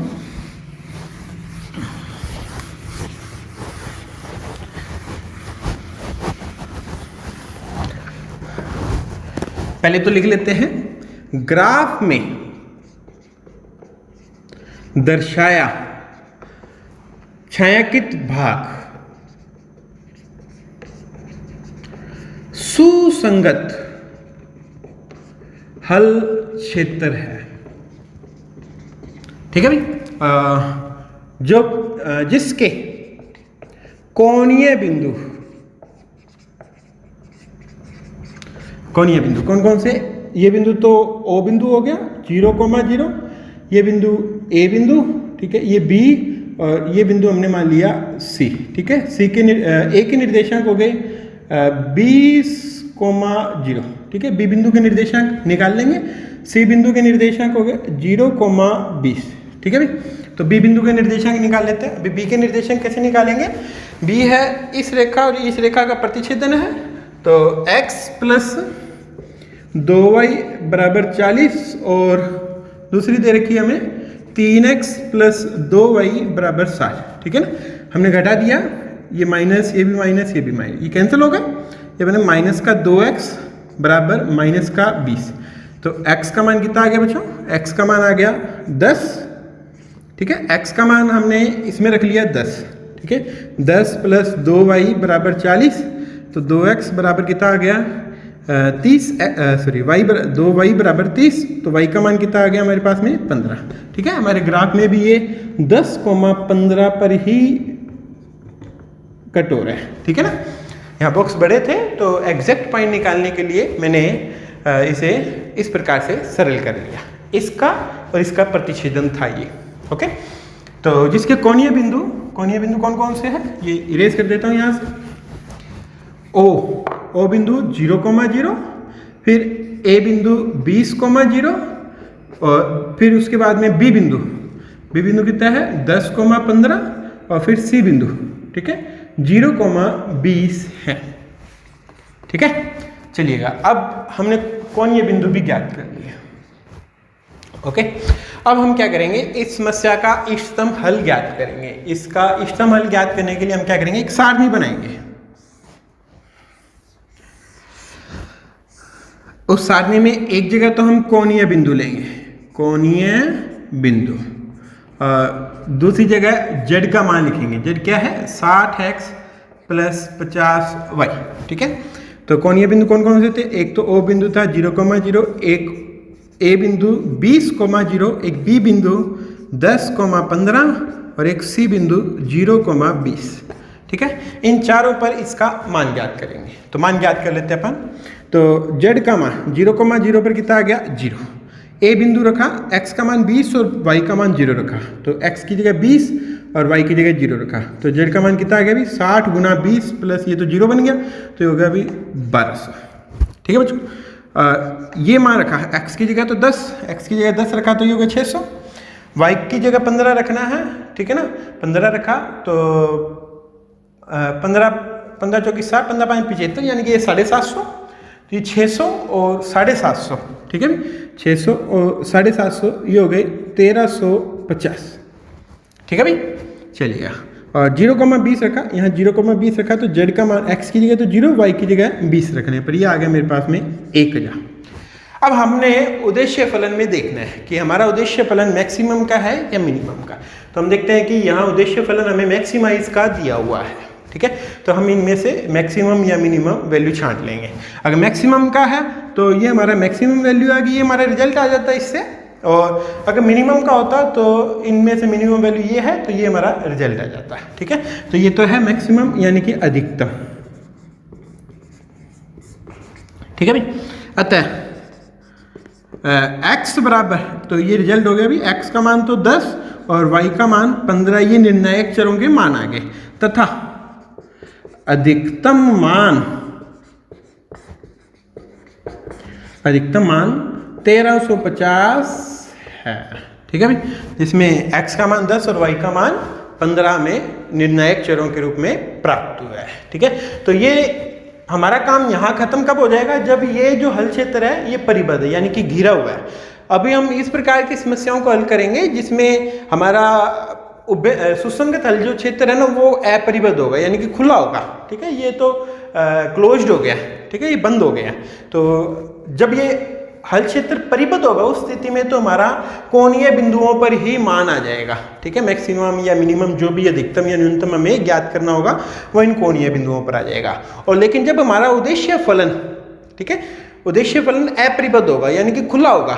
पहले तो लिख लेते हैं, ग्राफ में दर्शाया छायांकित भाग सुसंगत हल क्षेत्र है, ठीक है भाई। जो जिसके कोणीय बिंदु, कोणीय बिंदु कौन कौन से? ये बिंदु तो O बिंदु हो गया 0,0, ये बिंदु A बिंदु, ठीक है, ये B और ये बिंदु हमने मान लिया C, ठीक है। C के A के निर्देशांक हो गए 20,0, ठीक है। B बिंदु के निर्देशांक निकाल लेंगे, C बिंदु के निर्देशांक हो गए 0,20, ठीक है भाई। तो B बिंदु के निर्देशांक निकाल लेते हैं। अभी B के निर्देशांक कैसे निकालेंगे? B है इस रेखा और इस रेखा का प्रतिच्छेदन है, तो x प्लस 2y बराबर 40 और दूसरी दे रखी है हमें 3x प्लस 2y बराबर 60, ठीक है ना। हमने घटा दिया, ये माइनस, ये भी माइनस, ये भी माइनस, ये कैंसिल हो गए, ये बने माइनस का 2x बराबर माइनस का 20। तो x का मान कितना आ गया बच्चों? x का मान आ गया 10। ठीक है, x का मान हमने इसमें रख लिया 10। ठीक है, 10 प्लस 2y बराबर 40। तो 2x बराबर कितना आ गया 30, सॉरी y 2y बराबर 30। तो y का मान कितना आ गया हमारे पास में 15। ठीक है, हमारे ग्राफ में भी ये 10,15 पर ही कट हो रहा है। ठीक है ना, यहाँ बॉक्स बड़े थे तो एग्जैक्ट पॉइंट निकालने के लिए मैंने इसे इस प्रकार से सरल कर लिया। इसका और इसका प्रतिच्छेदन था ये। ओके, तो जिसके कोणीय बिंदु कौन कौन से हैं ये इरेज कर देता हूँ यहाँ से। ओ बिंदु 0,0, फिर ए बिंदु 20,0 और फिर उसके बाद में बी बिंदु कितना है 10,15 और फिर सी बिंदु, ठीक है, 0,20 है। ठीक है, चलिएगा अब हमने कोणीय बिंदु भी ज्ञात कर लिया। ओके, अब हम क्या करेंगे, इस समस्या का इष्टतम हल ज्ञात करेंगे। इसका इष्टतम हल ज्ञात करने के लिए हम क्या करेंगे, एक सारणी बनाएंगे। उस सारणी में एक जगह तो हम कोणीय बिंदु लेंगे, कोणीय बिंदु, दूसरी जगह z का मान लिखेंगे। z क्या है 60x प्लस 50y। ठीक है, तो कोणीय बिंदु कौन कौन से थे, एक तो O बिंदु था 0,0, एक A बिंदु 20,0, एक B बिंदु 10,15 और एक C बिंदु 0,20। ठीक है, इन चारों पर इसका मान ज्ञात करेंगे। तो मान ज्ञात कर लेते हैं अपन। तो z का मान 0,0 पर कितना आ गया 0, A बिंदु रखा, x का मान 20 और y का मान 0 रखा, तो x की जगह 20 और y की जगह 0 रखा। तो z का मान कितना आ गया अभी 60 गुना 20 प्लस ये तो 0 बन गया, तो ये हो गया अभी 1200। ठीक है बच्चों, ये मान रखा है x की जगह तो 10, x की जगह 10 रखा तो ये हो गया 600, y की जगह 15 रखना है। ठीक है ना, 15 रखा तो 15 चौकी 60, 15 5 75, यानी कि ये 750। तो ये 600 और 750, ठीक है, 600 और 750 ये हो गए 1350। ठीक है भाई, चलिएगा। और 0,20 रखा, यहाँ 0,20 रखा तो z का मान x की जगह तो 0, y की जगह 20 रखने पर ये आ गया मेरे पास में 1000। अब हमने उद्देश्य फलन में देखना है कि हमारा उद्देश्य फलन मैक्सिमम का है या मिनिमम का। तो हम देखते हैं कि यहाँ उद्देश्य फलन हमें मैक्सिमाइज का दिया हुआ है। ठीक है, तो हम इनमें से मैक्सिमम या मिनिमम वैल्यू छांट लेंगे। अगर मैक्सिमम का है तो ये हमारा मैक्सिमम वैल्यू आ गई, ये हमारा रिजल्ट आ जाता है इससे। और अगर मिनिमम का होता तो इनमें से मिनिमम वैल्यू ये है तो ये हमारा रिजल्ट आ जाता है। ठीक है, तो ये तो है मैक्सिमम यानी कि अधिकतम। ठीक है भाई, अतः x बराबर, तो ये रिजल्ट हो गया अभी, x का मान तो 10 और y का मान 15, ये निर्णायक चरों के मान आ गए, तथा अधिकतम मान 1350 है। ठीक है भाई, जिसमें x का मान 10 और y का मान 15 में निर्णायक चरों के रूप में प्राप्त हुआ है। ठीक है, तो ये हमारा काम यहाँ खत्म कब हो जाएगा, जब ये जो हल क्षेत्र है ये परिबद्ध है यानी कि घिरा हुआ है। अभी हम इस प्रकार की समस्याओं को हल करेंगे जिसमें हमारा सुसंगत हल जो क्षेत्र है ना वो अपरिबद्ध होगा यानी कि खुला होगा। ठीक है, ये तो क्लोज्ड हो गया। ठीक है, ये बंद हो गया। तो जब ये हल क्षेत्र परिबद्ध होगा उस स्थिति में तो हमारा कोणीय बिंदुओं पर ही मान आ जाएगा। ठीक है, मैक्सिमम या मिनिमम जो भी अधिकतम या न्यूनतम हमें ज्ञात करना होगा वो इन कोणीय बिंदुओं पर आ जाएगा। और लेकिन जब हमारा उद्देश्य फलन, ठीक है, उद्देश्य फलन अपरिबद्ध होगा यानी कि खुला होगा,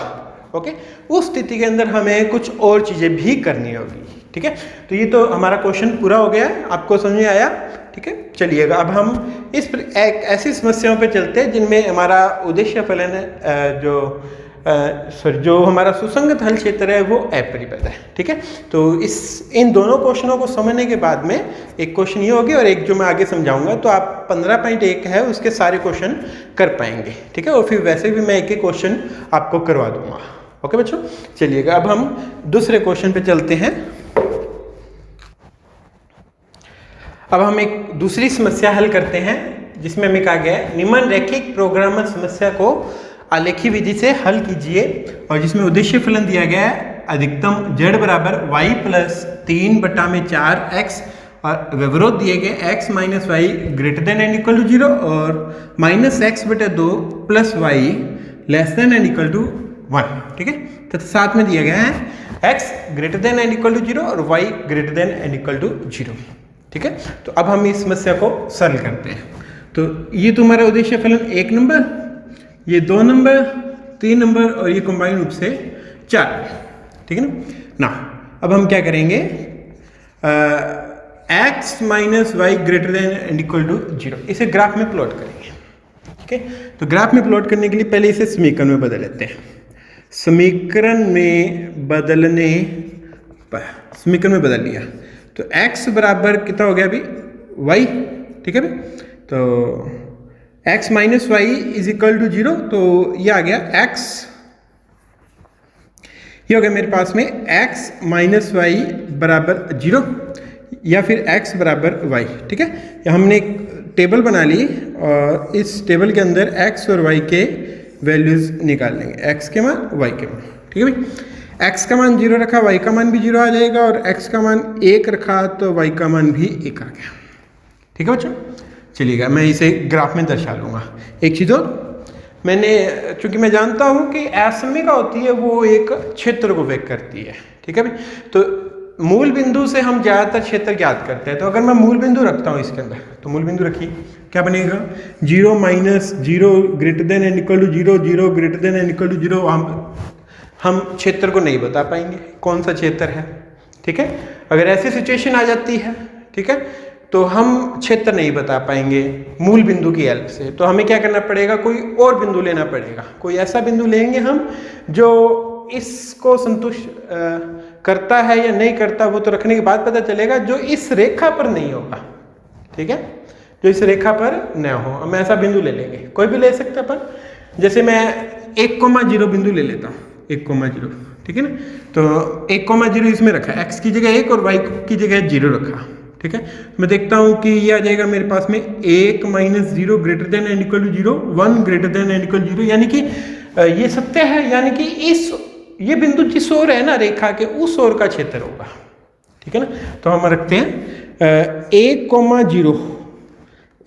ओके, उस स्थिति के अंदर हमें कुछ और चीजें भी करनी होगी। ठीक है, तो ये तो हमारा क्वेश्चन पूरा हो गया है, आपको समझ में आया। ठीक है, चलिएगा अब हम इस एक ऐसी समस्याओं पे चलते हैं जिनमें हमारा उद्देश्य फलन है जो हमारा सुसंगत हल क्षेत्र है वो अपरिबद्ध है। ठीक है, तो इन दोनों क्वेश्चनों को समझने के बाद में एक क्वेश्चन ये होगी और एक जो मैं आगे समझाऊंगा, तो आप 15.1 है उसके सारे क्वेश्चन कर पाएंगे। ठीक है, और फिर वैसे भी मैं एक एक क्वेश्चन आपको करवा दूंगा। ओके बच्चों, चलिएगा अब हम दूसरे क्वेश्चन पे चलते हैं। अब हम एक दूसरी समस्या हल करते हैं जिसमें हमें कहा गया है निम्न रैखिक प्रोग्रामर समस्या को आलेखी विधि से हल कीजिए, और जिसमें उद्देश्य फलन दिया गया है अधिकतम z बराबर y प्लस 3/4x और विरोध दिए गए x minus y greater than and equal to 0 और माइनस एक्स बटे 2 plus y less than and equal to 1, ठीक है। तो साथ में दिया गया है x greater than and equal to 0 और y greater than and equal to 0, ठीक है। तो अब हम इस समस्या को सॉल्व करते हैं। तो ये तुम्हारा उद्देश्य फलन 1 नंबर, ये 2 नंबर, 3 नंबर और ये कंबाइन रूप से 4, ठीक है ना। अब हम क्या करेंगे, x minus y greater than and equal to 0 इसे ग्राफ में प्लॉट करेंगे, ठीक है। तो ग्राफ में प्लॉट करने के लिए पहले इसे समीकरण में बदल लेते हैं। समीकरण में बदलने पर समीकरण में बदल लिया तो x बराबर कितना हो गया अभी y, ठीक है भाई। तो x minus y is equal to 0, तो ये आ गया x, ये हो गया मेरे पास में x माइनस वाई बराबर 0 या फिर x बराबर y, ठीक है। या हमने एक टेबल बना ली और इस टेबल के अंदर x और y के वैल्यूज निकाल लेंगे, x के मान y के मान, ठीक है भाई। x का मान 0 रखा, y का मान भी 0 आ जाएगा और x का मान 1 रखा तो y का मान भी 1 आ गया, ठीक है बच्चों। चलिएगा मैं इसे ग्राफ में दर्शा लूँगा। एक चीज़ और, मैंने चूंकि मैं जानता हूँ कि असमिका होती है वो एक क्षेत्र को व्यक्त करती है, ठीक है भाई। तो मूल बिंदु से हम ज़्यादातर क्षेत्र ज्ञात करते हैं। तो अगर मैं मूल बिंदु रखता हूँ इसके अंदर, तो मूल बिंदु रखिए, क्या बनेगा 0 minus 0 greater than and equal to 0, 0 greater than and equal to 0। हम क्षेत्र को नहीं बता पाएंगे कौन सा क्षेत्र है, ठीक है। अगर ऐसी सिचुएशन आ जाती है, ठीक है, तो हम क्षेत्र नहीं बता पाएंगे मूल बिंदु की हेल्प से। तो हमें क्या करना पड़ेगा, कोई और बिंदु लेना पड़ेगा, कोई ऐसा बिंदु लेंगे हम जो इसको संतुष्ट करता है या नहीं करता, वो तो रखने के बाद पता चलेगा, जो इस रेखा पर नहीं होगा, ठीक है, जो इस रेखा पर न हो। हम ऐसा बिंदु ले लेंगे, कोई भी ले सकते अपन। जैसे मैं 1,0 बिंदु ले लेता हूँ, 1,0, ठीक है ना। तो 1,0 इसमें रखा, x की जगह 1 और y की जगह 0 रखा, ठीक है। मैं देखता हूँ कि ये आ जाएगा मेरे पास में 1 minus 0 greater than and equal to 0, 1 greater than and equal 0, यानी कि ये सत्य है, यानी कि ये बिंदु जिस ओर है ना रेखा के, उस ओर का क्षेत्र होगा, ठीक है ना। तो हम रखते हैं 1,0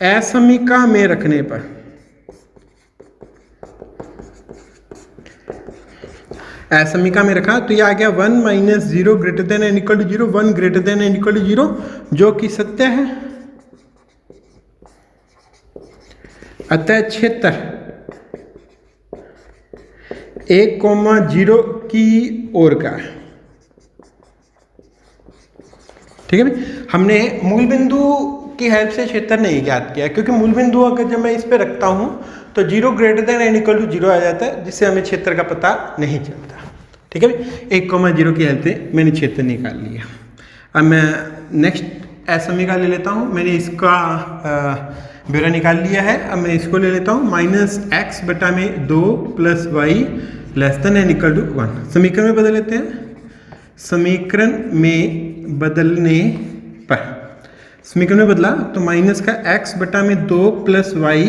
असमिका में रखने पर असमिका में रखा तो ये आ गया 1 minus 0 greater than and equal to 0, 1 greater than and equal to 0, जो कि सत्य है। अतः क्षेत्र 1,0 की ओर का है, ठीक है भाई। हमने मूल बिंदु की हेल्प से क्षेत्र नहीं ज्ञात किया, क्योंकि मूल बिंदु अगर जब मैं इस पे रखता हूं तो 0 greater than and equal to 0 आ जाता है, जिससे हमें क्षेत्र का पता नहीं चलता, ठीक है भाई। 1,0 की हेल्प से मैंने क्षेत्र निकाल लिया। अब मैं नेक्स्ट असमिका ले लेता हूं। मैंने इसका ब्यौरा निकाल लिया है। अब मैं इसको ले लेता हूं, माइनस एक्स बटा में 2 plus y less than and equal to 1। समीकरण में बदल लेते हैं। समीकरण में बदलने पर समीकरण में बदला तो माइनस का x बटा में 2 plus y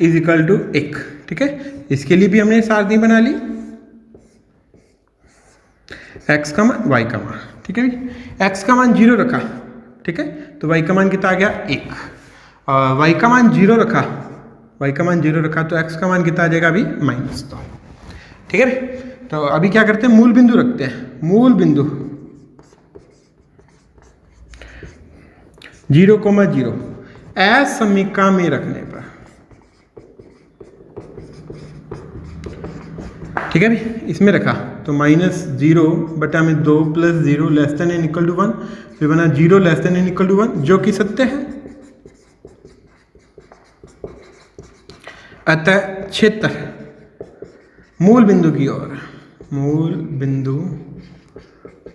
is equal to 1, ठीक है। इसके लिए भी हमने सारणी बना ली, x का मान y का मान, ठीक है भाई। x का मान 0 रखा, ठीक है, तो y का मान कितना आ गया 1, और y का मान 0 रखा, y का मान 0 रखा तो x का मान कितना आ जाएगा अभी -2, ठीक है भाई। तो अभी क्या करते हैं, मूल बिंदु रखते हैं। मूल बिंदु 0,0 असमिका में रखने पर, ठीक है भाई, इसमें रखा तो -0 बटा में 2 plus 0 less than and equal to 1, फिर बना 0 less than and equal to 1, जो कि सत्य है। अतः क्षेत्र मूल बिंदु की ओर, मूल बिंदु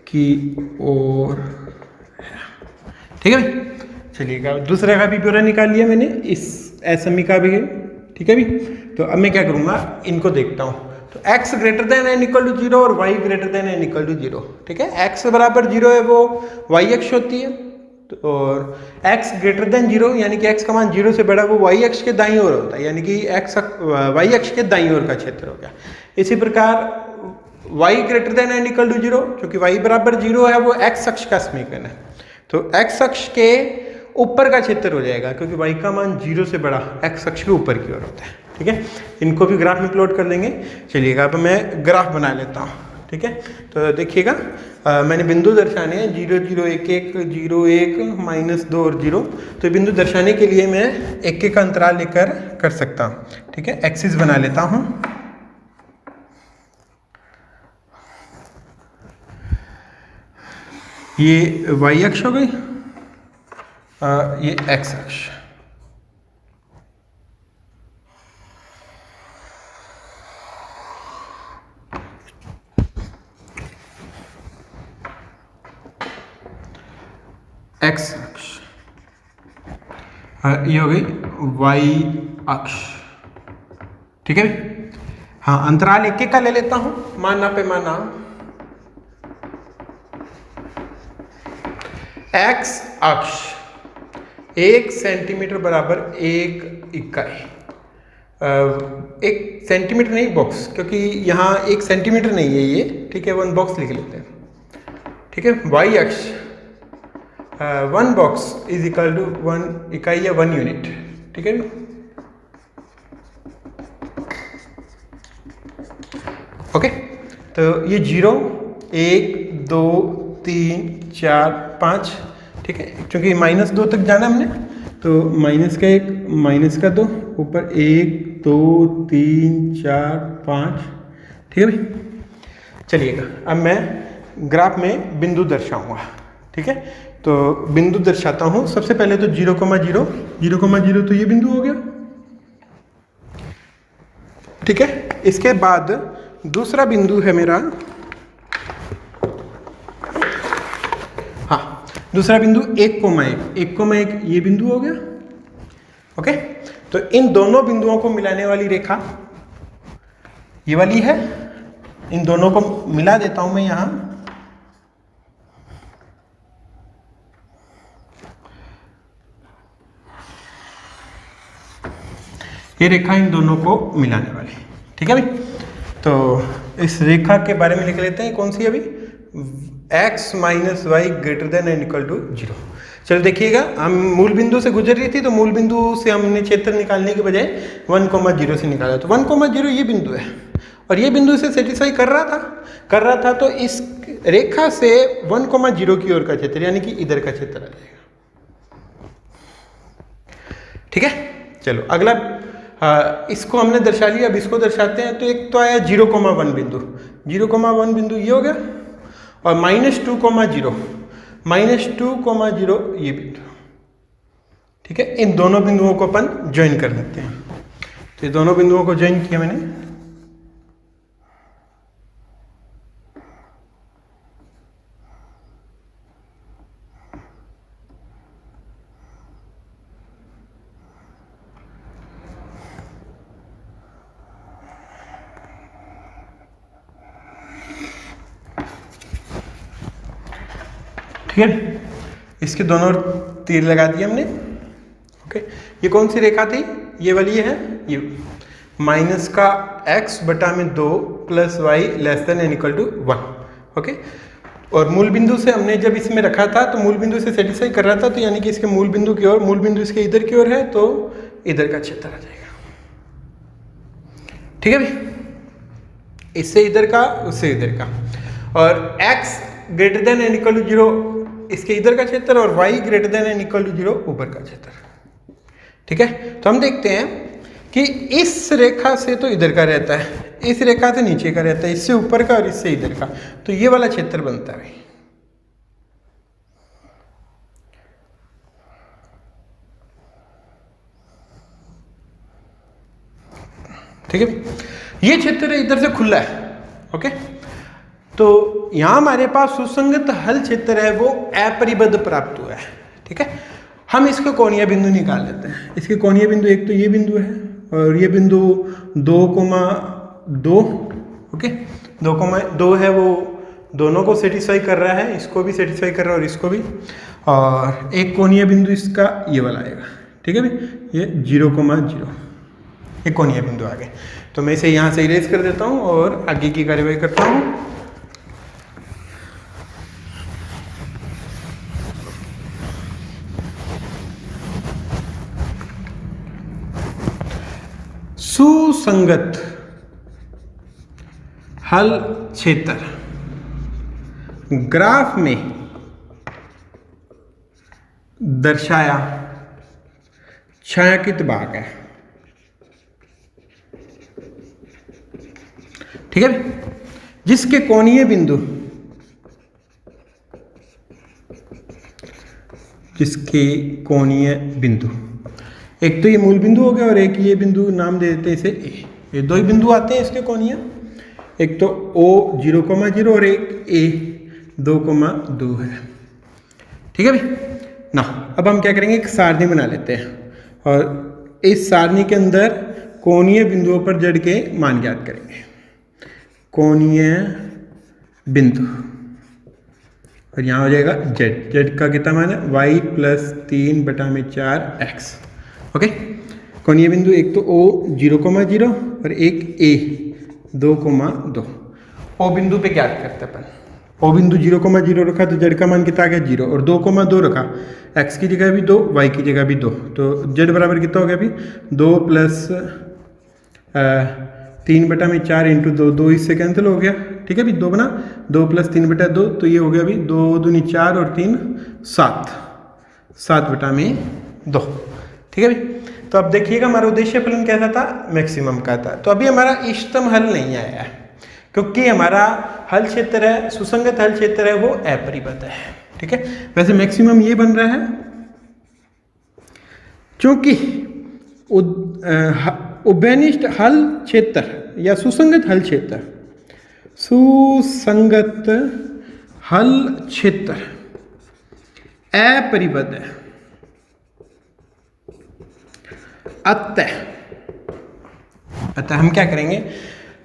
की ओर है, ठीक है भाई। चलिएगा दूसरे का भी ब्यौरा निकाल लिया मैंने, इस असमिका भी, ठीक है भी। तो अब मैं क्या करूंगा, इनको देखता हूं। तो x greater than and equal to 0 और y greater than and equal to 0, ठीक है। x बराबर 0 है वो y अक्ष होती है, और x ग्रेटर देन 0 यानी कि x का मान 0 से बड़ा वो y अक्ष के दाईं ओर होता है, यानी कि y अक्ष के दाईं ओर का क्षेत्र हो गया। इसी प्रकार y greater than and equal to 0, क्योंकि y बराबर 0 है वो x अक्ष का समीकरण है, तो x अक्ष के ऊपर का क्षेत्र हो जाएगा, क्योंकि y का मान 0 से बड़ा x अक्ष के ऊपर की ओर होता है। ठीक है, इनको भी ग्राफ में प्लॉट कर देंगे। चलिएगा अब मैं ग्राफ बना लेता हूँ। ठीक है, तो देखिएगा मैंने बिंदु दर्शाने हैं 0 0 1 1 0 1 -2 और 0। तो बिंदु दर्शाने के लिए मैं एक एक अंतराल लेकर कर सकता हूँ। ठीक है, एक्सिस बना लेता हूँ। ये y अक्ष हो गई, ये x अक्ष। x अक्ष, ये हो गई y अक्ष। ठीक है, हाँ अंतराल एक एक का ले लेता हूं, माना पैमाना x अक्ष 1 सेंटीमीटर बराबर 1 इकाई। 1 सेंटीमीटर नहीं बॉक्स, क्योंकि यहाँ 1 सेंटीमीटर नहीं है ये। ठीक है, 1 बॉक्स लिख लेते हैं। ठीक है, y अक्ष 1 बॉक्स इज इक्वल टू 1 इकाई या 1 यूनिट। ठीक है, ओके। तो ये 0 1 2 3 4 5। ठीक है, क्योंकि -2 तक जाना हमने, तो -1 -2 ऊपर 1 2 3 4 5। ठीक है भाई, चलिएगा अब मैं ग्राफ में बिंदु दर्शाऊंगा। ठीक है, तो बिंदु दर्शाता हूं। सबसे पहले तो 0 0 0 तो ये बिंदु हो गया। ठीक है, इसके बाद दूसरा बिंदु है मेरा, हाँ दूसरा बिंदु 1,1 ये बिंदु हो गया। ओके, तो इन दोनों बिंदुओं को मिलाने वाली रेखा ये वाली है। इन दोनों को मिला देता हूं मैं यहां। ये रेखा इन दोनों को मिलाने वाली। ठीक है भाई, तो इस रेखा के बारे में लिख लेते हैं। कौन सी अभी, x - y > 0। चलो देखिएगा, हम मूल बिंदु से गुजर रही थी, तो मूल बिंदु से हमने क्षेत्र निकालने के बजाय 1,0 से निकाला। तो 1,0 ये बिंदु है, और ये बिंदु इसे सेटिस्फाई कर रहा था। तो इस रेखा से 1,0 की ओर का क्षेत्र, यानी कि इधर का क्षेत्र आ जाएगा। ठीक है, चलो अगला इसको हमने दर्शा लिया। अब इसको दर्शाते हैं। तो एक तो आया 0,1 बिंदु, 0,1 बिंदु ये हो गया, और -2,0 ये बिंदु। ठीक है, इन दोनों बिंदुओं को अपन ज्वाइन कर लेते हैं। तो ये दोनों बिंदुओं को ज्वाइन किया मैंने। ठीक है, इसके दोनों तीर लगा दिए हमने। ओके, ये कौन सी रेखा थी, ये वाली है। ये -(x/2 + y < 1)। ओके, और मूल बिंदु से हमने जब इसमें रखा था, तो मूल बिंदु से सेटिस्फाई कर रहा था। तो यानी कि इसके मूल बिंदु की ओर, मूल बिंदु इसके इधर की ओर है, तो इधर का क्षेत्र आ जाएगा। ठीक है भाई, इससे इधर का, उससे इधर का। और x > 0 इसके इधर का क्षेत्र, और y > 0 ऊपर का क्षेत्र। ठीक है, तो हम देखते हैं कि इस रेखा से तो इधर का रहता है, इस रेखा से नीचे का रहता है, इससे ऊपर का और इससे इधर का, तो ये वाला क्षेत्र बनता है। ठीक है, ये क्षेत्र इधर से खुला है। ओके, तो यहां हमारे पास सुसंगत हल क्षेत्र है, वो अपरिबद्ध प्राप्त हुआ है। ठीक है, हम इसके कोणीय बिंदु निकाल लेते हैं। इसके कोणीय बिंदु, एक तो ये बिंदु है, और ये बिंदु 2,2। ओके, 2,2 है, वो दोनों को सेटिस्फाई कर रहा है, इसको भी सेटिस्फाई कर रहा है और इसको भी। और एक कोणीय बिंदु इसका ये वाला आएगा। ठीक है भाई, ये 0,0 एक कोणीय बिंदु आ गए। तो मैं इसे यहाँ से इरेज कर देता हूँ और आगे की कार्यवाही करता हूँ। सुसंगत हल क्षेत्र ग्राफ में दर्शाया छायांकित भाग है। ठीक है, जिसके कोणीय बिंदु एक तो ये मूल बिंदु हो गया और एक ये बिंदु नाम दे देते हैं इसे ए। ये दो ही बिंदु आते हैं इसके कोणीय, एक तो O 0,0 और एक A 2,2 है। ठीक है भाई ना, अब हम क्या करेंगे, एक सारणी बना लेते हैं और इस सारणी के अंदर कोणीय बिंदुओं पर z के मान ज्ञात करेंगे। कोणीय बिंदु और यहाँ हो जाएगा z का कितना मान है, y + 3/4x। ओके, कोणीय बिंदु एक तो O 0,0 और एक A 2,2। O बिंदु पे ज्ञात करते हैं अपन। O बिंदु 0,0 रखा तो z का मान कितना आ गया 0, और 2,2 रखा, x की जगह भी 2, y की जगह भी 2, तो z बराबर कितना हो गया अभी 2 + 3/4 × 2, 2 इससे कैंसिल हो गया। ठीक है अभी 2 बना 2 + 3/2, तो ये हो गया अभी 2 दूनी 4 और 3 7, 7/2। ठीक है भाई, तो अब देखिएगा हमारा उद्देश्य फलन कैसा था, मैक्सिमम का था। तो अभी हमारा इष्टतम हल नहीं आया है क्योंकि हमारा हल क्षेत्र है, सुसंगत हल क्षेत्र है वो अपरिबद्ध है। ठीक है, वैसे मैक्सिमम ये बन रहा है क्योंकि उभयनिष्ठ हल क्षेत्र या सुसंगत हल क्षेत्र, सुसंगत हल क्षेत्र अपरिबद्ध है। अतः हम क्या करेंगे,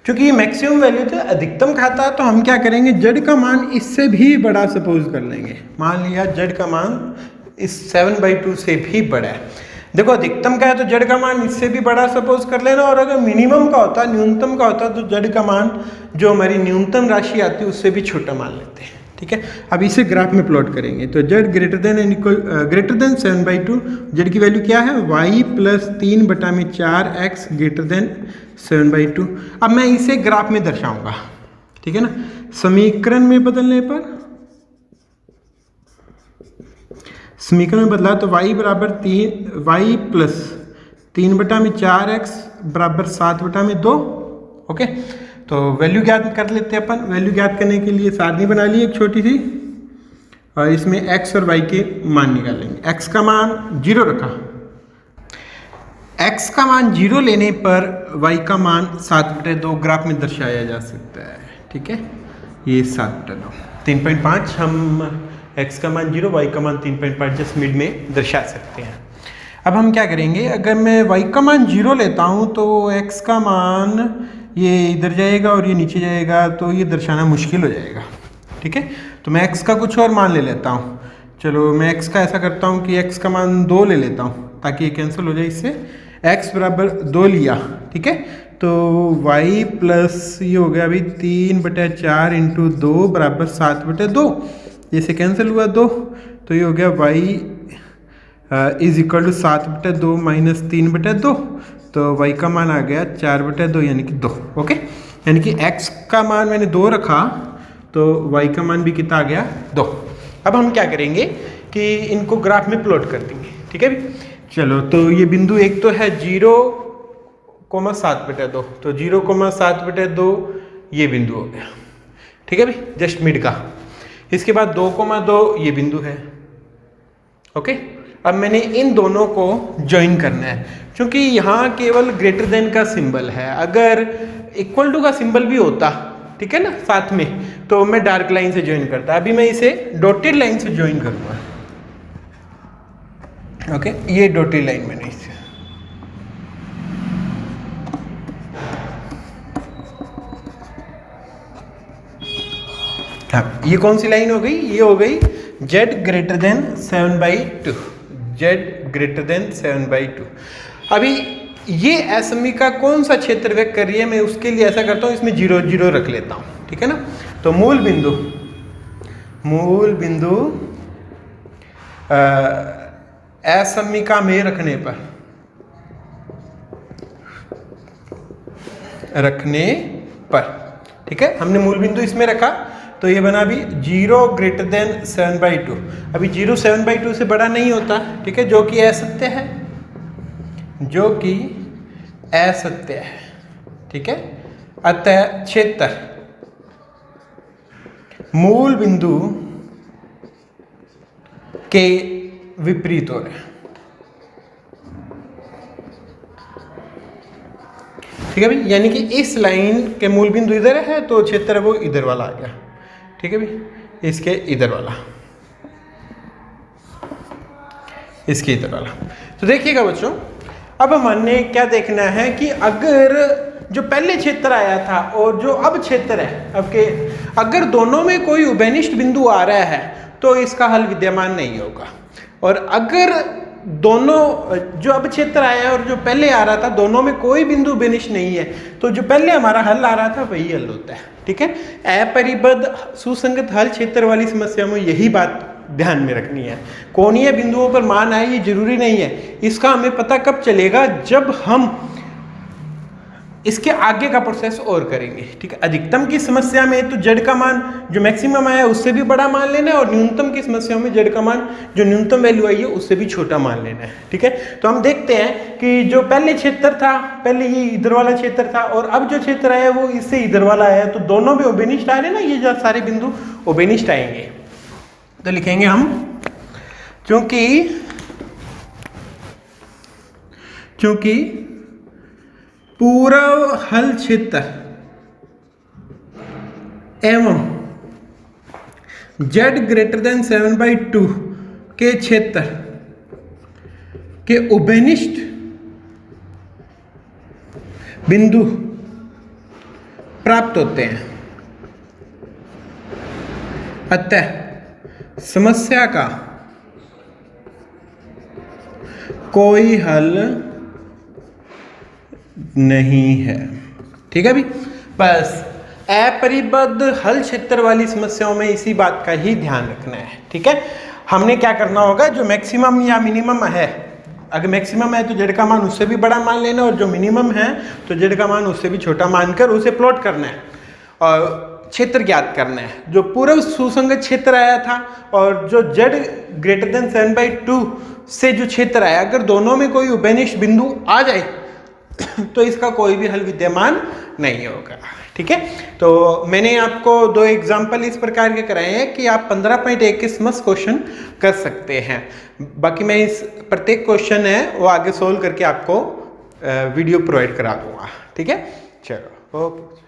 क्योंकि ये मैक्सिमम वैल्यू तो अधिकतम खाता है, तो हम क्या करेंगे, z का मान इससे भी बड़ा सपोज कर लेंगे। मान लिया z का मान इस 7/2 से भी बड़ा है। देखो अधिकतम का है तो z का मान इससे भी बड़ा सपोज कर लेना, और अगर मिनिमम का होता, न्यूनतम का होता, तो z का मान जो हमारी न्यूनतम राशि आती है उससे भी छोटा मान लेते हैं। ठीक है, अब इसे ग्राफ में प्लॉट करेंगे तो z ग्रेटर देन 7/2, z की वैल्यू क्या है, y + 3/4x > 7/2। अब मैं इसे ग्राफ में दर्शाऊंगा। ठीक है ना, समीकरण में बदलने पर, समीकरण में बदला तो y + 3/4x = 7/2। ओके, तो वैल्यू ज्ञात कर लेते हैं अपन। वैल्यू ज्ञात करने के लिए सारणी बना ली एक छोटी सी, और इसमें x और y के मान निकालेंगे। x का मान 0 रखा, x का मान 0 लेने पर y का मान 7/2 ग्राफ में दर्शाया जा सकता है। ठीक है, ये 7/2 3.5, हम x का मान 0, y का मान 3.5 जस्ट मिड में दर्शा सकते हैं। अब हम क्या करेंगे, अगर मैं y का मान 0 लेता हूँ तो x का मान ये इधर जाएगा और ये नीचे जाएगा, तो ये दर्शाना मुश्किल हो जाएगा। ठीक है, तो मैं x का कुछ और मान ले लेता हूँ। चलो मैं x का ऐसा करता हूँ कि x का मान 2 ले लेता हूँ ताकि ये कैंसिल हो जाए इससे। x बराबर 2 लिया। ठीक है, तो y प्लस ये हो गया अभी 3/4 × 2 = 7/2, जैसे कैंसिल हुआ 2, तो ये हो गया y = 7/2 - 3/2, तो y का मान आ गया 4/2 यानी कि 2। ओके, यानी कि x का मान मैंने 2 रखा तो y का मान भी कितना आ गया 2। अब हम क्या करेंगे कि इनको ग्राफ में प्लॉट कर देंगे। ठीक है भी, चलो तो ये बिंदु एक तो है 0,7/2, तो 0,7/2 ये बिंदु हो गया। ठीक है भाई, जस्ट मिड का। इसके बाद 2,2 ये बिंदु है। ओके, अब मैंने इन दोनों को ज्वाइन करना है क्योंकि यहाँ केवल ग्रेटर देन का सिंबल है। अगर इक्वल टू का सिंबल भी होता, ठीक है ना, साथ में, तो मैं डार्क लाइन से ज्वाइन करता। अभी मैं इसे डॉटेड लाइन से ज्वाइन करूँगा। ओके, ये डॉटेड लाइन मैंने इसे, हाँ, ये कौन सी लाइन हो गई, ये हो गई z > 7/2, z > 7/2। अभी ये असमी का कौन सा क्षेत्र व्यक्त कर रही है, मैं उसके लिए ऐसा करता हूँ, इसमें 0, 0 रख लेता हूँ। ठीक है ना, तो मूल बिंदु असमिका में रखने पर रखने पर। ठीक है, हमने मूल बिंदु इसमें रखा तो ये बना अभी 0 ग्रेटर देन 7/2। अभी 0 7/2 से बड़ा नहीं होता। ठीक है, जो कि असत्य है, जो कि असत्य है। ठीक है, अतः क्षेत्र मूल बिंदु के विपरीत हो रहा है। ठीक है भाई, यानी कि इस लाइन के मूल बिंदु इधर है तो क्षेत्र वो इधर वाला आ गया। ठीक है भाई, इसके इधर वाला, इसके इधर वाला। तो देखिएगा बच्चों, अब हमने क्या देखना है कि अगर जो पहले क्षेत्र आया था और जो अब क्षेत्र है अब के, अगर दोनों में कोई उभयनिष्ठ बिंदु आ रहा है तो इसका हल विद्यमान नहीं होगा। और अगर दोनों, जो अब क्षेत्र आया है और जो पहले आ रहा था, दोनों में कोई बिंदु उभयनिष्ठ नहीं है तो जो पहले हमारा हल आ रहा था वही हल होता है। ठीक है, अपरिबद्ध सुसंगत हल क्षेत्र वाली समस्या में यही बात ध्यान में रखनी है। कोणीय बिंदुओं पर मान आए ये जरूरी नहीं है, इसका हमें पता कब चलेगा जब हम इसके आगे का प्रोसेस और करेंगे। ठीक है, अधिकतम की समस्या में तो z का मान जो मैक्सिमम आया उससे भी बड़ा मान लेना है और न्यूनतम की समस्या में z का मान जो न्यूनतम वैल्यू आई है उससे भी छोटा मान लेना है। ठीक है, तो हम देखते हैं कि जो पहले क्षेत्र था, पहले ये इधर वाला क्षेत्र था और अब जो क्षेत्र आया वो इससे इधर वाला आया, तो दोनों में उभयनिष्ठ आ रहे ना, ये जो सारे बिंदु उभयनिष्ठ आएंगे। तो लिखेंगे हम, चूंकि पूर्व हल क्षेत्र एवं z ग्रेटर देन 7/2 के क्षेत्र के उभयनिष्ठ बिंदु प्राप्त होते हैं, अतः समस्या का कोई हल नहीं है। ठीक है भी, बस अपरिबद्ध हल क्षेत्र वाली समस्याओं में इसी बात का ही ध्यान रखना है। ठीक है, हमने क्या करना होगा, जो मैक्सिमम या मिनिमम है, अगर मैक्सिमम है तो z का मान उससे भी बड़ा मान लेना और जो मिनिमम है तो z का मान उससे भी छोटा मानकर उसे प्लॉट करना है और क्षेत्र ज्ञात करना है। जो पूर्व सुसंगत क्षेत्र आया था और जो z ग्रेटर देन 7/2 से जो क्षेत्र आया, अगर दोनों में कोई उभयनिष्ठ बिंदु आ जाए तो इसका कोई भी हल विद्यमान नहीं होगा। ठीक है, तो मैंने आपको 2 एग्जाम्पल इस प्रकार के कराए हैं कि आप 15.1 के समस्त क्वेश्चन कर सकते हैं। बाकी मैं इस प्रत्येक क्वेश्चन है वो आगे सोल्व करके आपको वीडियो प्रोवाइड करा दूंगा। ठीक है, चलो ओके।